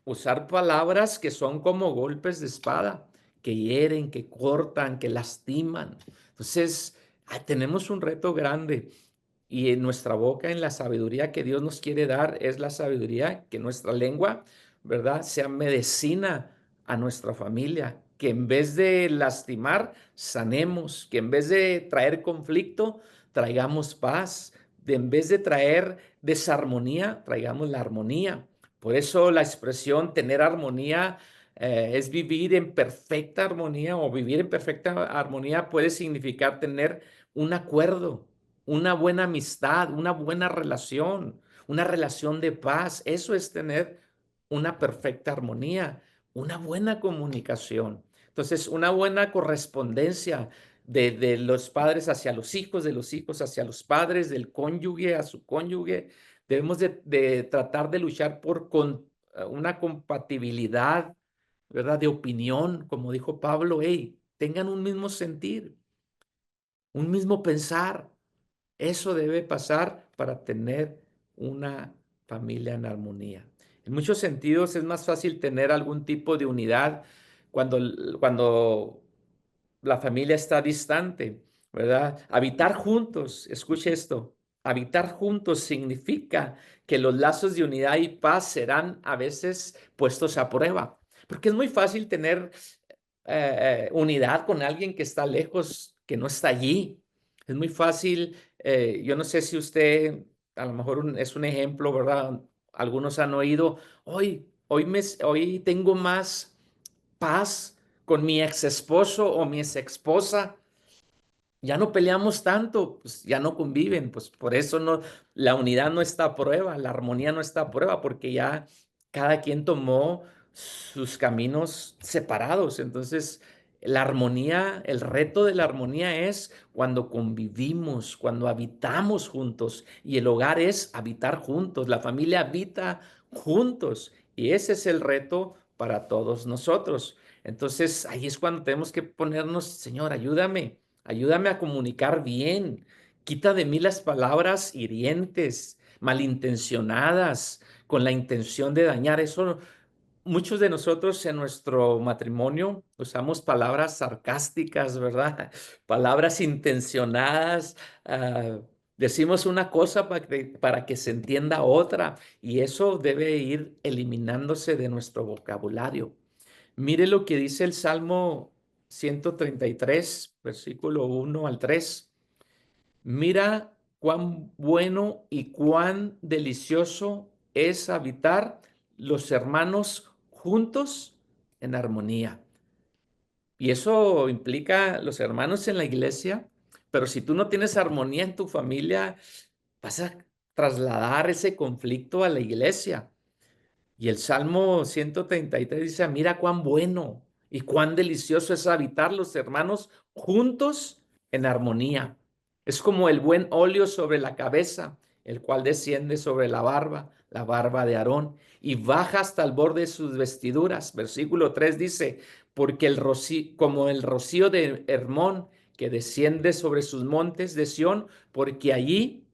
usar palabras que son como golpes de espada, que hieren, que cortan, que lastiman. Entonces, tenemos un reto grande y en nuestra boca, en la sabiduría que Dios nos quiere dar, es la sabiduría que nuestra lengua, ¿verdad?, sea medicina a nuestra familia, que en vez de lastimar, sanemos, que en vez de traer conflicto, traigamos paz, de en vez de traer desarmonía, traigamos la armonía. Por eso la expresión tener armonía es vivir en perfecta armonía, o vivir en perfecta armonía puede significar tener un acuerdo, una buena amistad, una buena relación, una relación de paz. Eso es tener una perfecta armonía, una buena comunicación. Entonces, una buena correspondencia de los padres hacia los hijos, de los hijos hacia los padres, del cónyuge a su cónyuge. Debemos de tratar de luchar por una compatibilidad, ¿verdad? De opinión, como dijo Pablo, hey, tengan un mismo sentir, un mismo pensar. Eso debe pasar para tener una familia en armonía. En muchos sentidos es más fácil tener algún tipo de unidad cuando la familia está distante, ¿verdad? Habitar juntos, escuche esto, habitar juntos significa que los lazos de unidad y paz serán a veces puestos a prueba, porque es muy fácil tener unidad con alguien que está lejos, que no está allí. Es muy fácil, yo no sé si usted, a lo mejor es un ejemplo, ¿verdad? Algunos han oído, hoy tengo más paz con mi ex esposo o mi ex esposa, ya no peleamos tanto, pues ya no conviven, pues por eso no, la unidad no está a prueba, la armonía no está a prueba, porque ya cada quien tomó sus caminos separados. Entonces, la armonía, el reto de la armonía es cuando convivimos, cuando habitamos juntos, y el hogar es habitar juntos, la familia habita juntos, y ese es el reto para todos nosotros. Entonces, ahí es cuando tenemos que ponernos, Señor, ayúdame. Ayúdame a comunicar bien. Quita de mí las palabras hirientes, malintencionadas, con la intención de dañar. Eso, muchos de nosotros en nuestro matrimonio usamos palabras sarcásticas, ¿verdad? Palabras intencionadas. Decimos una cosa para que se entienda otra, y eso debe ir eliminándose de nuestro vocabulario. Mire lo que dice el Salmo 133, versículo 1 al 3. Mira cuán bueno y cuán delicioso es habitar los hermanos juntos en armonía. Y eso implica los hermanos en la iglesia, pero si tú no tienes armonía en tu familia, vas a trasladar ese conflicto a la iglesia. Y el Salmo 133 dice, mira cuán bueno y cuán delicioso es habitar los hermanos juntos en armonía. Es como el buen óleo sobre la cabeza, el cual desciende sobre la barba de Aarón, y baja hasta el borde de sus vestiduras. Versículo 3 dice, porque el rocío, como el rocío de Hermón, que desciende sobre sus montes de Sión, porque allí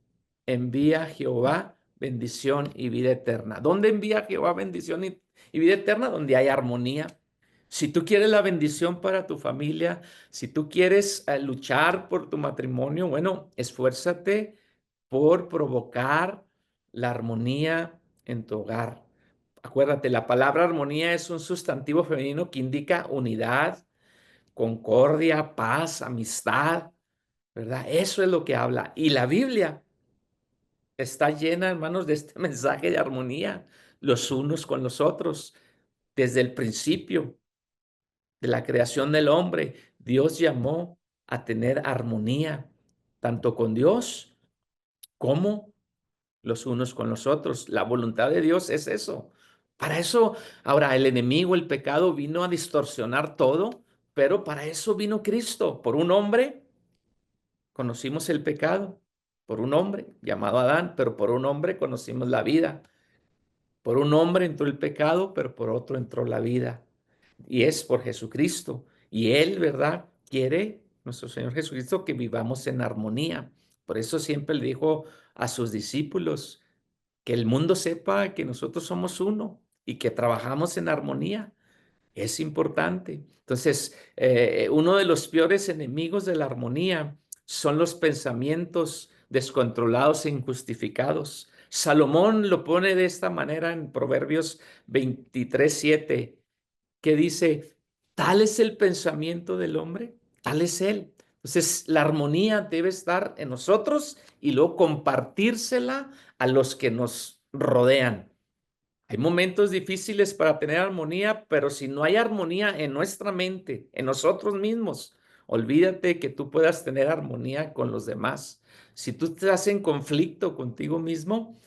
envía Jehová bendición y vida eterna. ¿Dónde envía Jehová bendición y vida eterna? Donde hay armonía. Si tú quieres la bendición para tu familia, si tú quieres luchar por tu matrimonio, bueno, esfuérzate por provocar la armonía en tu hogar. Acuérdate, la palabra armonía es un sustantivo femenino que indica unidad, concordia, paz, amistad, ¿verdad? Eso es lo que habla. Y la Biblia está llena, hermanos, de este mensaje de armonía los unos con los otros. Desde el principio de la creación del hombre, Dios llamó a tener armonía, tanto con Dios como los unos con los otros. La voluntad de Dios es eso. Para eso, ahora, el enemigo, el pecado, vino a distorsionar todo, pero para eso vino Cristo. Por un hombre conocimos el pecado, por un hombre llamado Adán, pero por un hombre conocimos la vida. Por un hombre entró el pecado, pero por otro entró la vida. Y es por Jesucristo. Y Él, ¿verdad? Quiere, nuestro Señor Jesucristo, que vivamos en armonía. Por eso siempre le dijo a sus discípulos que el mundo sepa que nosotros somos uno y que trabajamos en armonía. Es importante. Entonces, uno de los peores enemigos de la armonía son los pensamientos descontrolados e injustificados. Salomón lo pone de esta manera en Proverbios 23:7, que dice, tal es el pensamiento del hombre, tal es él. Entonces, la armonía debe estar en nosotros y luego compartírsela a los que nos rodean. Hay momentos difíciles para tener armonía, pero si no hay armonía en nuestra mente, en nosotros mismos, olvídate que tú puedas tener armonía con los demás. Si tú estás en conflicto contigo mismo,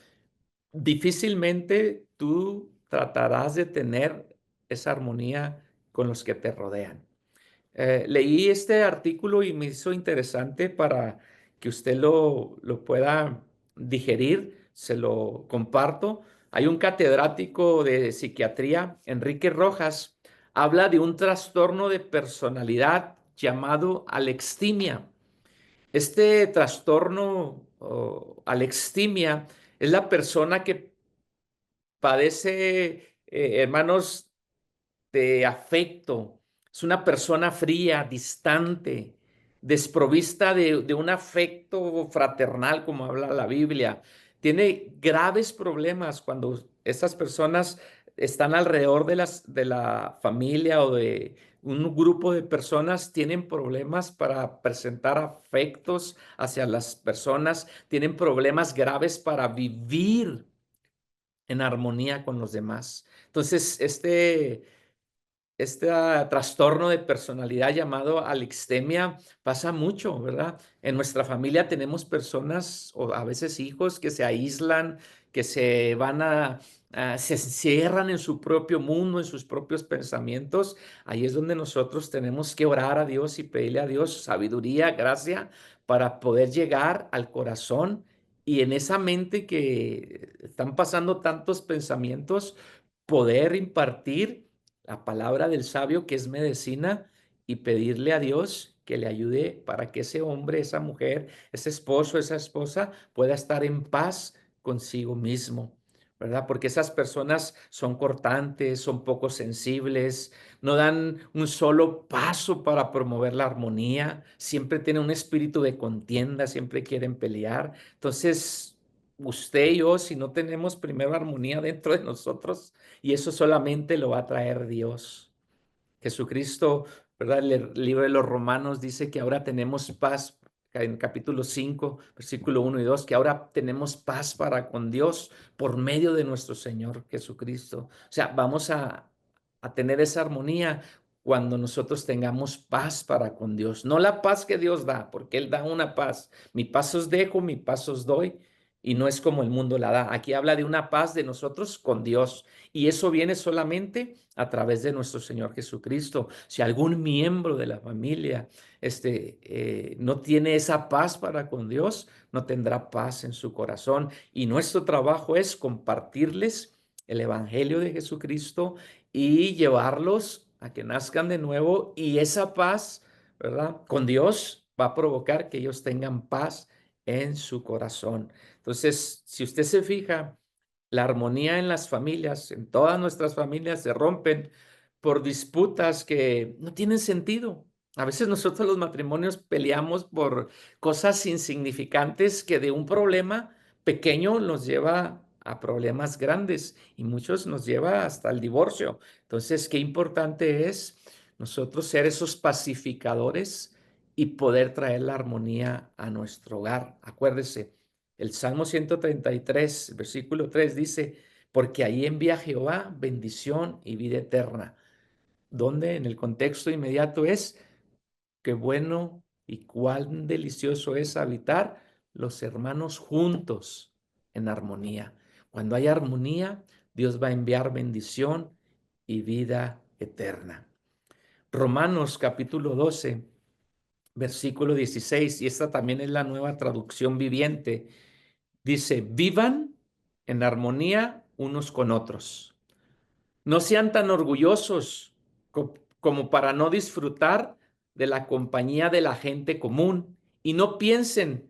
difícilmente tú tratarás de tener esa armonía con los que te rodean. Leí este artículo y me hizo interesante para que usted lo pueda digerir. Se lo comparto. Hay un catedrático de psiquiatría, Enrique Rojas, habla de un trastorno de personalidad llamado alextimia. Este trastorno alextimia es la persona que padece, hermanos, de afecto. Es una persona fría, distante, desprovista de un afecto fraternal, como habla la Biblia. Tiene graves problemas cuando estas personas están alrededor de la familia o de un grupo de personas, tienen problemas para presentar afectos hacia las personas, tienen problemas graves para vivir en armonía con los demás. Entonces, este trastorno de personalidad llamado alextemia pasa mucho, ¿verdad? En nuestra familia tenemos personas o a veces hijos que se aíslan, que se van se encierran en su propio mundo, en sus propios pensamientos. Ahí es donde nosotros tenemos que orar a Dios y pedirle a Dios sabiduría, gracia, para poder llegar al corazón y en esa mente que están pasando tantos pensamientos, poder impartir la palabra del sabio, que es medicina, y pedirle a Dios que le ayude para que ese hombre, esa mujer, ese esposo, esa esposa pueda estar en paz consigo mismo, ¿verdad? Porque esas personas son cortantes, son poco sensibles, no dan un solo paso para promover la armonía, siempre tienen un espíritu de contienda, siempre quieren pelear. Entonces, usted y yo, si no tenemos primero armonía dentro de nosotros, y eso solamente lo va a traer Dios. Jesucristo ¿verdad? El libro de los Romanos dice que ahora tenemos paz, en capítulo 5, versículo 1 y 2, que ahora tenemos paz para con Dios por medio de nuestro Señor Jesucristo. O sea, vamos a tener esa armonía cuando nosotros tengamos paz para con Dios. No la paz que Dios da, porque Él da una paz. Mi paz os dejo, mi paz os doy, y no es como el mundo la da. Aquí habla de una paz de nosotros con Dios. Y eso viene solamente a través de nuestro Señor Jesucristo. Si algún miembro de la familia no tiene esa paz para con Dios, no tendrá paz en su corazón. Y nuestro trabajo es compartirles el Evangelio de Jesucristo y llevarlos a que nazcan de nuevo. Y esa paz, ¿verdad? Con Dios va a provocar que ellos tengan paz en su corazón. Entonces, si usted se fija, la armonía en las familias, en todas nuestras familias, se rompen por disputas que no tienen sentido. A veces nosotros los matrimonios peleamos por cosas insignificantes que de un problema pequeño nos lleva a problemas grandes y muchos nos lleva hasta el divorcio. Entonces, qué importante es nosotros ser esos pacificadores y poder traer la armonía a nuestro hogar. Acuérdese, el Salmo 133, versículo 3 dice, porque ahí envía Jehová bendición y vida eterna, donde en el contexto inmediato es, qué bueno y cuán delicioso es habitar los hermanos juntos en armonía. Cuando hay armonía, Dios va a enviar bendición y vida eterna. Romanos capítulo 12, versículo 16, y esta también es la nueva traducción viviente. Dice, vivan en armonía unos con otros. No sean tan orgullosos como para no disfrutar de la compañía de la gente común y no piensen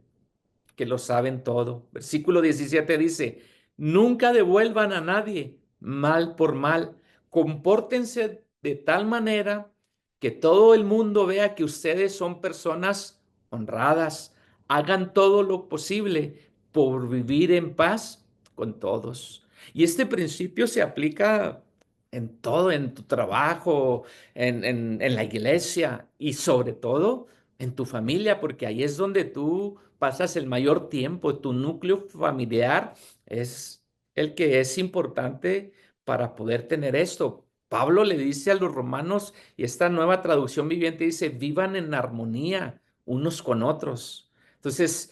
que lo saben todo. Versículo 17 dice, nunca devuelvan a nadie mal por mal. Compórtense de tal manera que todo el mundo vea que ustedes son personas honradas. Hagan todo lo posible por vivir en paz con todos. Y este principio se aplica en todo, en tu trabajo, en la iglesia y sobre todo en tu familia, porque ahí es donde tú pasas el mayor tiempo. Tu núcleo familiar es el que es importante para poder tener esto. Pablo le dice a los romanos, y esta nueva traducción viviente dice, vivan en armonía unos con otros. Entonces,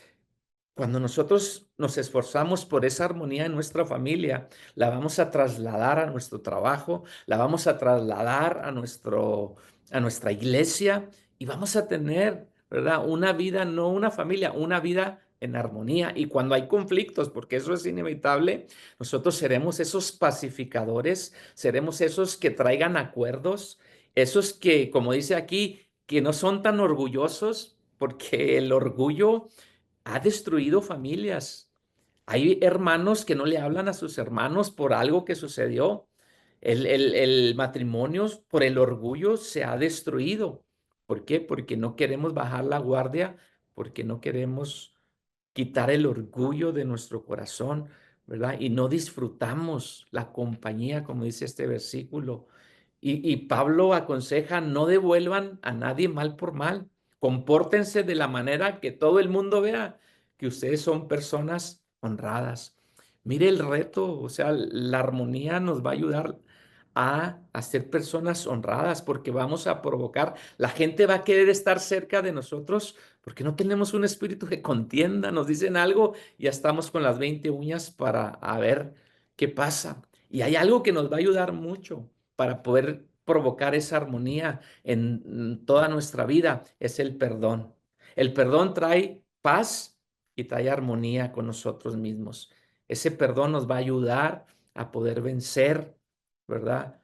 cuando nosotros nos esforzamos por esa armonía en nuestra familia, la vamos a trasladar a nuestro trabajo, la vamos a trasladar a nuestra iglesia y vamos a tener, ¿verdad? Una vida, no una familia, una vida en armonía. Y cuando hay conflictos, porque eso es inevitable, nosotros seremos esos pacificadores, seremos esos que traigan acuerdos, esos que, como dice aquí, que no son tan orgullosos, porque el orgullo ha destruido familias. Hay hermanos que no le hablan a sus hermanos por algo que sucedió. El matrimonio por el orgullo se ha destruido. ¿Por qué? Porque no queremos bajar la guardia, porque no queremos quitar el orgullo de nuestro corazón, ¿verdad? Y no disfrutamos la compañía, como dice este versículo. Y Pablo aconseja, no devuelvan a nadie mal por mal. Compórtense de la manera que todo el mundo vea que ustedes son personas honradas. Mire el reto, o sea, la armonía nos va a ayudar a ser personas honradas porque vamos a provocar, la gente va a querer estar cerca de nosotros porque no tenemos un espíritu de contienda, nos dicen algo y ya estamos con las 20 uñas para a ver qué pasa. Y hay algo que nos va a ayudar mucho para poder provocar esa armonía en toda nuestra vida, es el perdón. El perdón trae paz y trae armonía con nosotros mismos. Ese perdón nos va a ayudar a poder vencer, ¿verdad?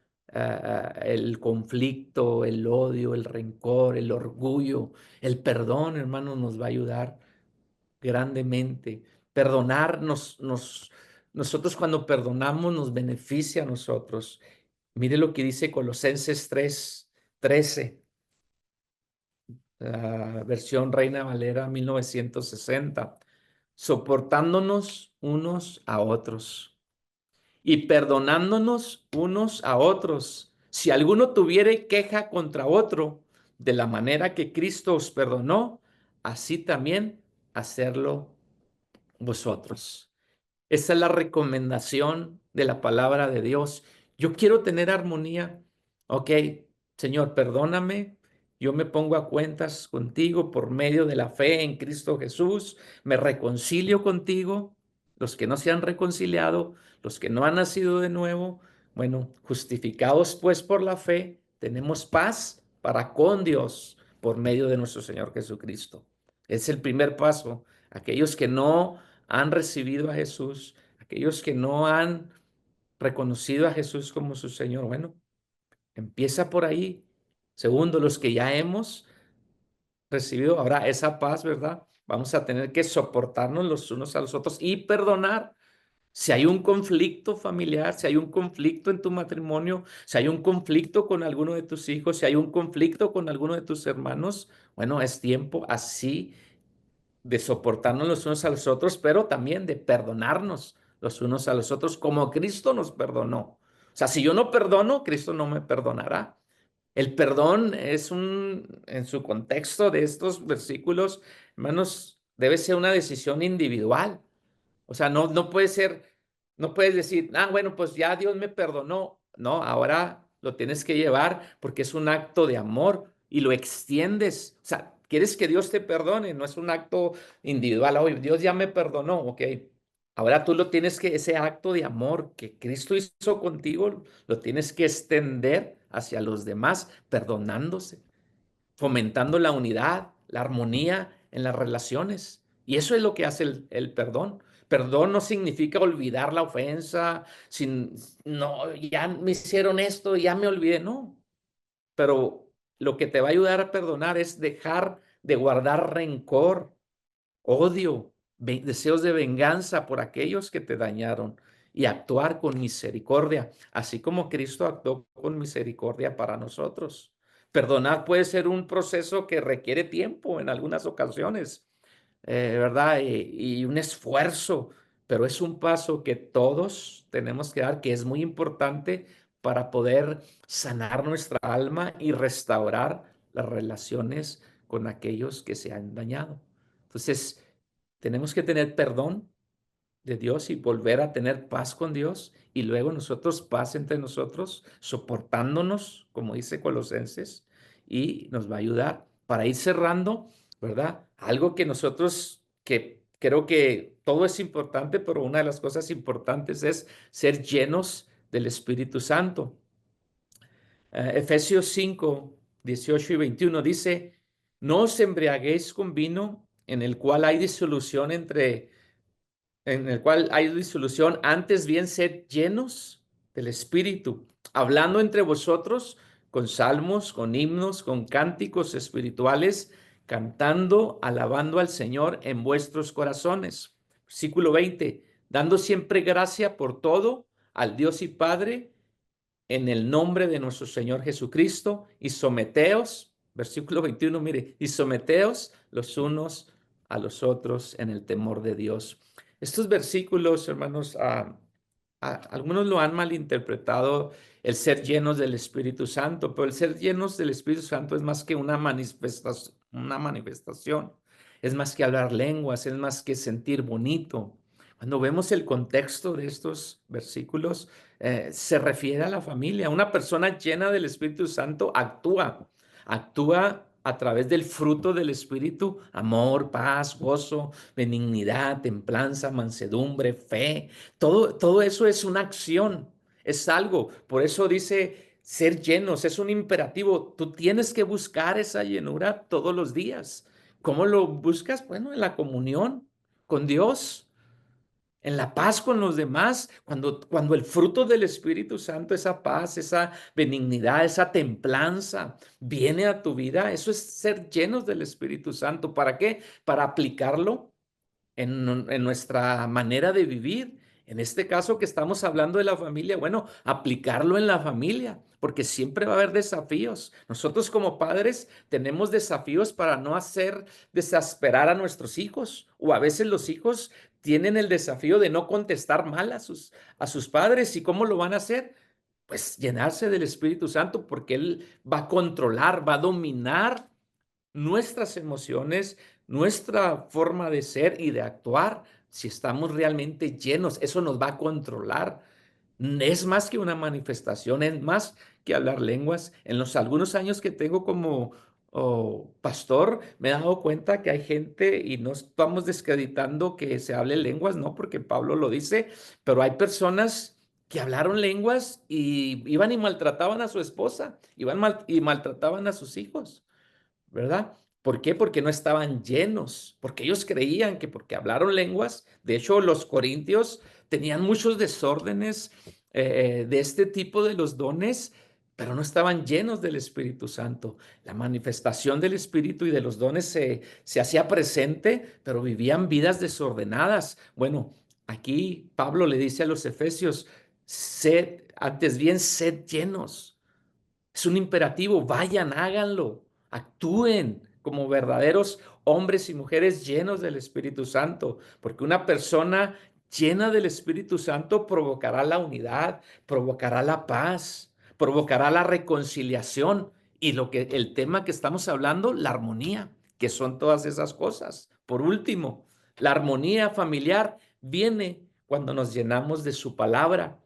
El conflicto, el odio, el rencor, el orgullo. El perdón, hermano, nos va a ayudar grandemente. Perdonar nosotros cuando perdonamos nos beneficia a nosotros. Mire lo que dice Colosenses 3:13, la versión Reina Valera 1960, soportándonos unos a otros y perdonándonos unos a otros. Si alguno tuviere queja contra otro, de la manera que Cristo os perdonó, así también hacerlo vosotros. Esa es la recomendación de la palabra de Dios. Yo quiero tener armonía. Ok, Señor, perdóname. Yo me pongo a cuentas contigo por medio de la fe en Cristo Jesús. Me reconcilio contigo. Los que no se han reconciliado, los que no han nacido de nuevo, bueno, justificados pues por la fe, tenemos paz para con Dios por medio de nuestro Señor Jesucristo. Es el primer paso. Aquellos que no han recibido a Jesús, aquellos que no han reconocido a Jesús como su Señor, bueno, empieza por ahí. Segundo, los que ya hemos recibido ahora esa paz, ¿verdad? Vamos a tener que soportarnos los unos a los otros y perdonar. Si hay un conflicto familiar, si hay un conflicto en tu matrimonio, si hay un conflicto con alguno de tus hijos, si hay un conflicto con alguno de tus hermanos, bueno, es tiempo así de soportarnos los unos a los otros, pero también de perdonarnos los unos a los otros como Cristo nos perdonó. O sea, si yo no perdono, Cristo no me perdonará. El perdón es en su contexto de estos versículos, hermanos, debe ser una decisión individual. O sea, no puede ser, no puedes decir, bueno, pues ya Dios me perdonó. No, ahora lo tienes que llevar porque es un acto de amor y lo extiendes. O sea, quieres que Dios te perdone, no es un acto individual. Oye, Dios ya me perdonó, ok. Ahora tú lo tienes que, ese acto de amor que Cristo hizo contigo, lo tienes que extender hacia los demás, perdonándose, fomentando la unidad, la armonía en las relaciones. Y eso es lo que hace el perdón. Perdón no significa olvidar la ofensa, sin, no, ya me hicieron esto, ya me olvidé, no. Pero lo que te va a ayudar a perdonar es dejar de guardar rencor, odio, deseos de venganza por aquellos que te dañaron y actuar con misericordia, así como Cristo actuó con misericordia para nosotros. Perdonar puede ser un proceso que requiere tiempo en algunas ocasiones, ¿verdad? Y un esfuerzo, pero es un paso que todos tenemos que dar, que es muy importante para poder sanar nuestra alma y restaurar las relaciones con aquellos que se han dañado. Entonces, tenemos que tener perdón de Dios y volver a tener paz con Dios y luego nosotros paz entre nosotros, soportándonos, como dice Colosenses, y nos va a ayudar para ir cerrando, ¿verdad? Algo que nosotros, que creo que todo es importante, pero una de las cosas importantes es ser llenos del Espíritu Santo. Efesios 5, 18 y 21 dice, no os embriaguéis con vino en el cual hay disolución antes bien sed llenos del Espíritu, hablando entre vosotros con salmos, con himnos, con cánticos espirituales, cantando, alabando al Señor en vuestros corazones. Versículo 20, dando siempre gracia por todo al Dios y Padre en el nombre de nuestro Señor Jesucristo y someteos, versículo 21, mire, y someteos los unos a los otros en el temor de Dios. Estos versículos, hermanos, algunos lo han malinterpretado, el ser llenos del Espíritu Santo, pero el ser llenos del Espíritu Santo es más que una manifestación, es más que hablar lenguas, es más que sentir bonito. Cuando vemos el contexto de estos versículos, se refiere a la familia. Una persona llena del Espíritu Santo actúa a través del fruto del Espíritu, amor, paz, gozo, benignidad, templanza, mansedumbre, fe. Todo eso es una acción, es algo. Por eso dice ser llenos, es un imperativo. Tú tienes que buscar esa llenura todos los días. ¿Cómo lo buscas? Bueno, en la comunión con Dios, en la paz con los demás, cuando el fruto del Espíritu Santo, esa paz, esa benignidad, esa templanza viene a tu vida, eso es ser llenos del Espíritu Santo. ¿Para qué? Para aplicarlo en nuestra manera de vivir. En este caso que estamos hablando de la familia, bueno, aplicarlo en la familia, porque siempre va a haber desafíos. Nosotros como padres tenemos desafíos para no hacer desesperar a nuestros hijos, o a veces los hijos tienen el desafío de no contestar mal a sus padres. ¿Y cómo lo van a hacer? pues llenarse del Espíritu Santo, porque Él va a controlar, va a dominar nuestras emociones, nuestra forma de ser y de actuar. Si estamos realmente llenos, eso nos va a controlar. Es más que una manifestación, es más que hablar lenguas. En los algunos años que tengo como pastor, me he dado cuenta que hay gente, y no estamos descreditando que se hable lenguas, no, porque Pablo lo dice, pero hay personas que hablaron lenguas y iban y maltrataban a su esposa, y maltrataban a sus hijos, ¿verdad? ¿Por qué? Porque no estaban llenos, porque ellos creían que porque hablaron lenguas. De hecho, los corintios tenían muchos desórdenes de este tipo de los dones, pero no estaban llenos del Espíritu Santo. La manifestación del Espíritu y de los dones se hacía presente, pero vivían vidas desordenadas. Bueno, aquí Pablo le dice a los efesios, sed, antes bien, sed llenos. Es un imperativo, vayan, háganlo, actúen como verdaderos hombres y mujeres llenos del Espíritu Santo, porque una persona llena del Espíritu Santo provocará la unidad, provocará la paz, provocará la reconciliación y lo que el tema que estamos hablando, la armonía, que son todas esas cosas. Por último, la armonía familiar viene cuando nos llenamos de su palabra.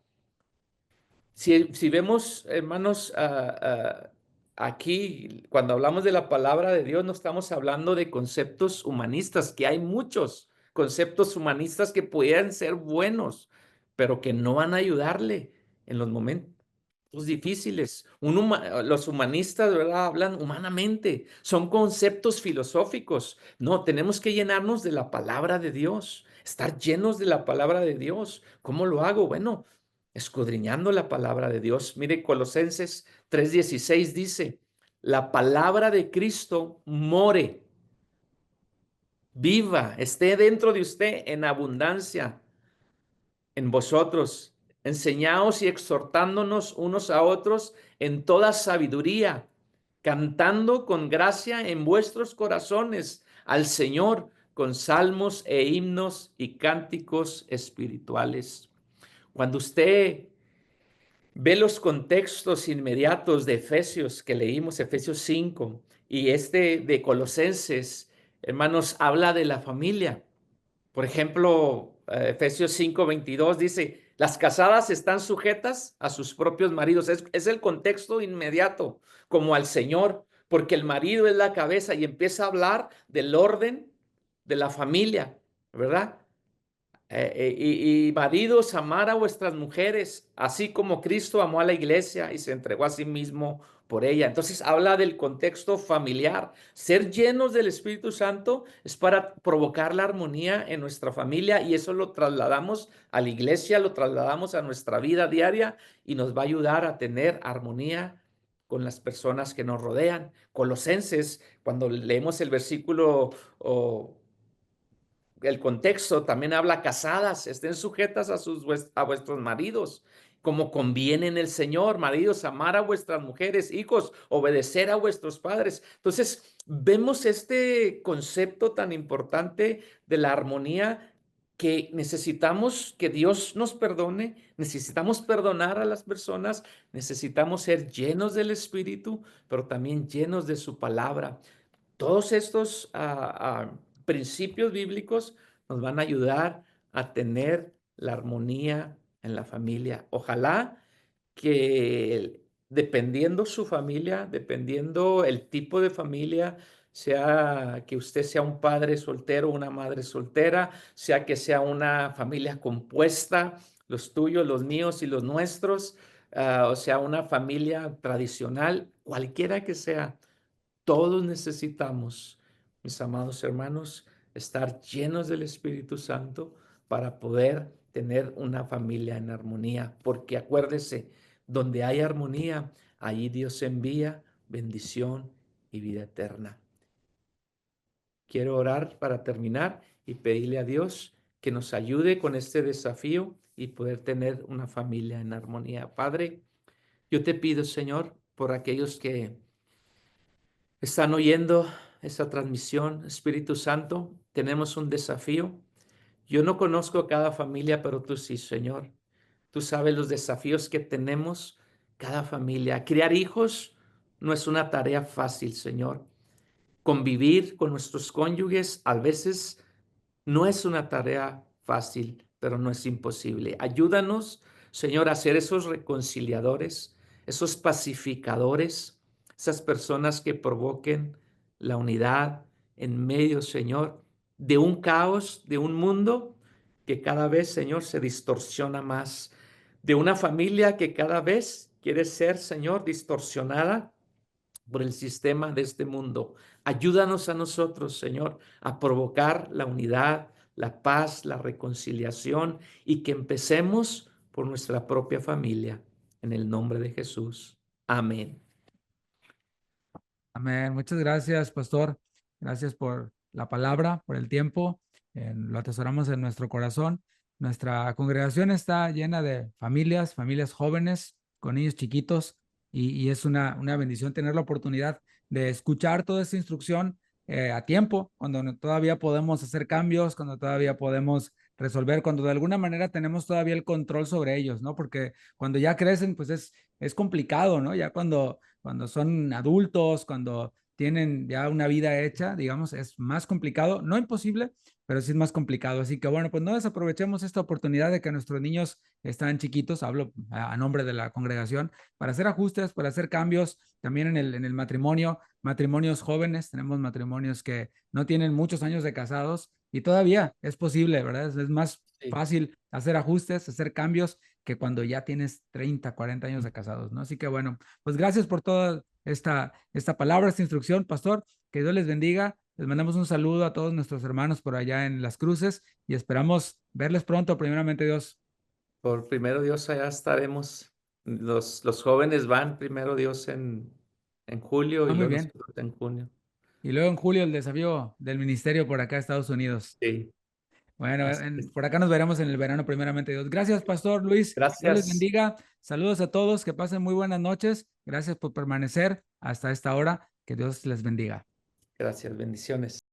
Si vemos, hermanos, aquí, cuando hablamos de la palabra de Dios, no estamos hablando de conceptos humanistas, que hay muchos conceptos humanistas que pueden ser buenos, pero que no van a ayudarle en los momentos difíciles. Los humanistas, ¿verdad? Hablan humanamente, son conceptos filosóficos. No, tenemos que llenarnos de la palabra de Dios, estar llenos de la palabra de Dios. ¿Cómo lo hago? Bueno, escudriñando la palabra de Dios. Mire, Colosenses 3:16 dice, la palabra de Cristo more, viva, esté dentro de usted en abundancia en vosotros, enseñaos y exhortándonos unos a otros en toda sabiduría, cantando con gracia en vuestros corazones al Señor con salmos e himnos y cánticos espirituales. Cuando usted ve los contextos inmediatos de Efesios que leímos, Efesios 5, y este de Colosenses, hermanos, habla de la familia. Por ejemplo, Efesios 5:22 dice, las casadas están sujetas a sus propios maridos. Es el contexto inmediato, como al Señor, porque el marido es la cabeza y empieza a hablar del orden de la familia, ¿verdad? Y maridos, amar a vuestras mujeres, así como Cristo amó a la iglesia y se entregó a sí mismo por ella. Entonces habla del contexto familiar. Ser llenos del Espíritu Santo es para provocar la armonía en nuestra familia y eso lo trasladamos a la iglesia, lo trasladamos a nuestra vida diaria y nos va a ayudar a tener armonía con las personas que nos rodean. Colosenses, cuando leemos el versículo el contexto también habla casadas, estén sujetas a vuestros maridos, como conviene en el Señor. Maridos, amar a vuestras mujeres, hijos, obedecer a vuestros padres. Entonces, vemos este concepto tan importante de la armonía que necesitamos que Dios nos perdone, necesitamos perdonar a las personas, necesitamos ser llenos del Espíritu, pero también llenos de su palabra. Todos estos principios bíblicos nos van a ayudar a tener la armonía en la familia. Ojalá que dependiendo su familia, dependiendo el tipo de familia, sea que usted sea un padre soltero, una madre soltera, sea que sea una familia compuesta, los tuyos, los míos y los nuestros, o sea, una familia tradicional, cualquiera que sea. Todos necesitamos, mis amados hermanos, estar llenos del Espíritu Santo para poder tener una familia en armonía, porque acuérdese, donde hay armonía, allí Dios envía bendición y vida eterna. Quiero orar para terminar y pedirle a Dios que nos ayude con este desafío y poder tener una familia en armonía. Padre, yo te pido, Señor, por aquellos que están oyendo esta transmisión, Espíritu Santo, tenemos un desafío. Yo no conozco cada familia, pero tú sí, Señor. Tú sabes los desafíos que tenemos, cada familia. Criar hijos no es una tarea fácil, Señor. Convivir con nuestros cónyuges a veces no es una tarea fácil, pero no es imposible. Ayúdanos, Señor, a ser esos reconciliadores, esos pacificadores, esas personas que provoquen la unidad en medio, Señor, de un caos, de un mundo que cada vez, Señor, se distorsiona más, de una familia que cada vez quiere ser, Señor, distorsionada por el sistema de este mundo. Ayúdanos a nosotros, Señor, a provocar la unidad, la paz, la reconciliación y que empecemos por nuestra propia familia. En el nombre de Jesús. Amén. Amén. Muchas gracias, pastor. Gracias por la palabra, por el tiempo. Lo atesoramos en nuestro corazón. Nuestra congregación está llena de familias, familias jóvenes, con niños chiquitos, y es una bendición tener la oportunidad de escuchar toda esta instrucción a tiempo, cuando todavía podemos hacer cambios, cuando todavía podemos resolver, cuando de alguna manera tenemos todavía el control sobre ellos, ¿no? Porque cuando ya crecen, pues es complicado, ¿no? Ya cuando son adultos, cuando tienen ya una vida hecha, digamos, es más complicado, no imposible, pero sí es más complicado. Así que bueno, pues no desaprovechemos esta oportunidad de que nuestros niños están chiquitos, hablo a nombre de la congregación, para hacer ajustes, para hacer cambios también en el matrimonio, matrimonios jóvenes, tenemos matrimonios que no tienen muchos años de casados y todavía es posible, ¿verdad? Es más Sí. fácil hacer ajustes, hacer cambios que cuando ya tienes 30, 40 años de casados, ¿no? Así que bueno, pues gracias por toda esta palabra, esta instrucción, pastor. Que Dios les bendiga. Les mandamos un saludo a todos nuestros hermanos por allá en Las Cruces y esperamos verles pronto, primeramente Dios. Por primero Dios, allá estaremos. Los jóvenes van primero Dios en julio Ah, y muy luego bien. nosotros en junio. Y luego en julio el desafío del ministerio por acá, Estados Unidos. Sí, Bueno, así es. por acá nos veremos en el verano, primeramente Dios. Gracias, Pastor Luis. Dios les Gracias. bendiga. Saludos a todos. Que pasen muy buenas noches. Gracias por permanecer hasta esta hora. Que Dios les bendiga. Gracias. Bendiciones.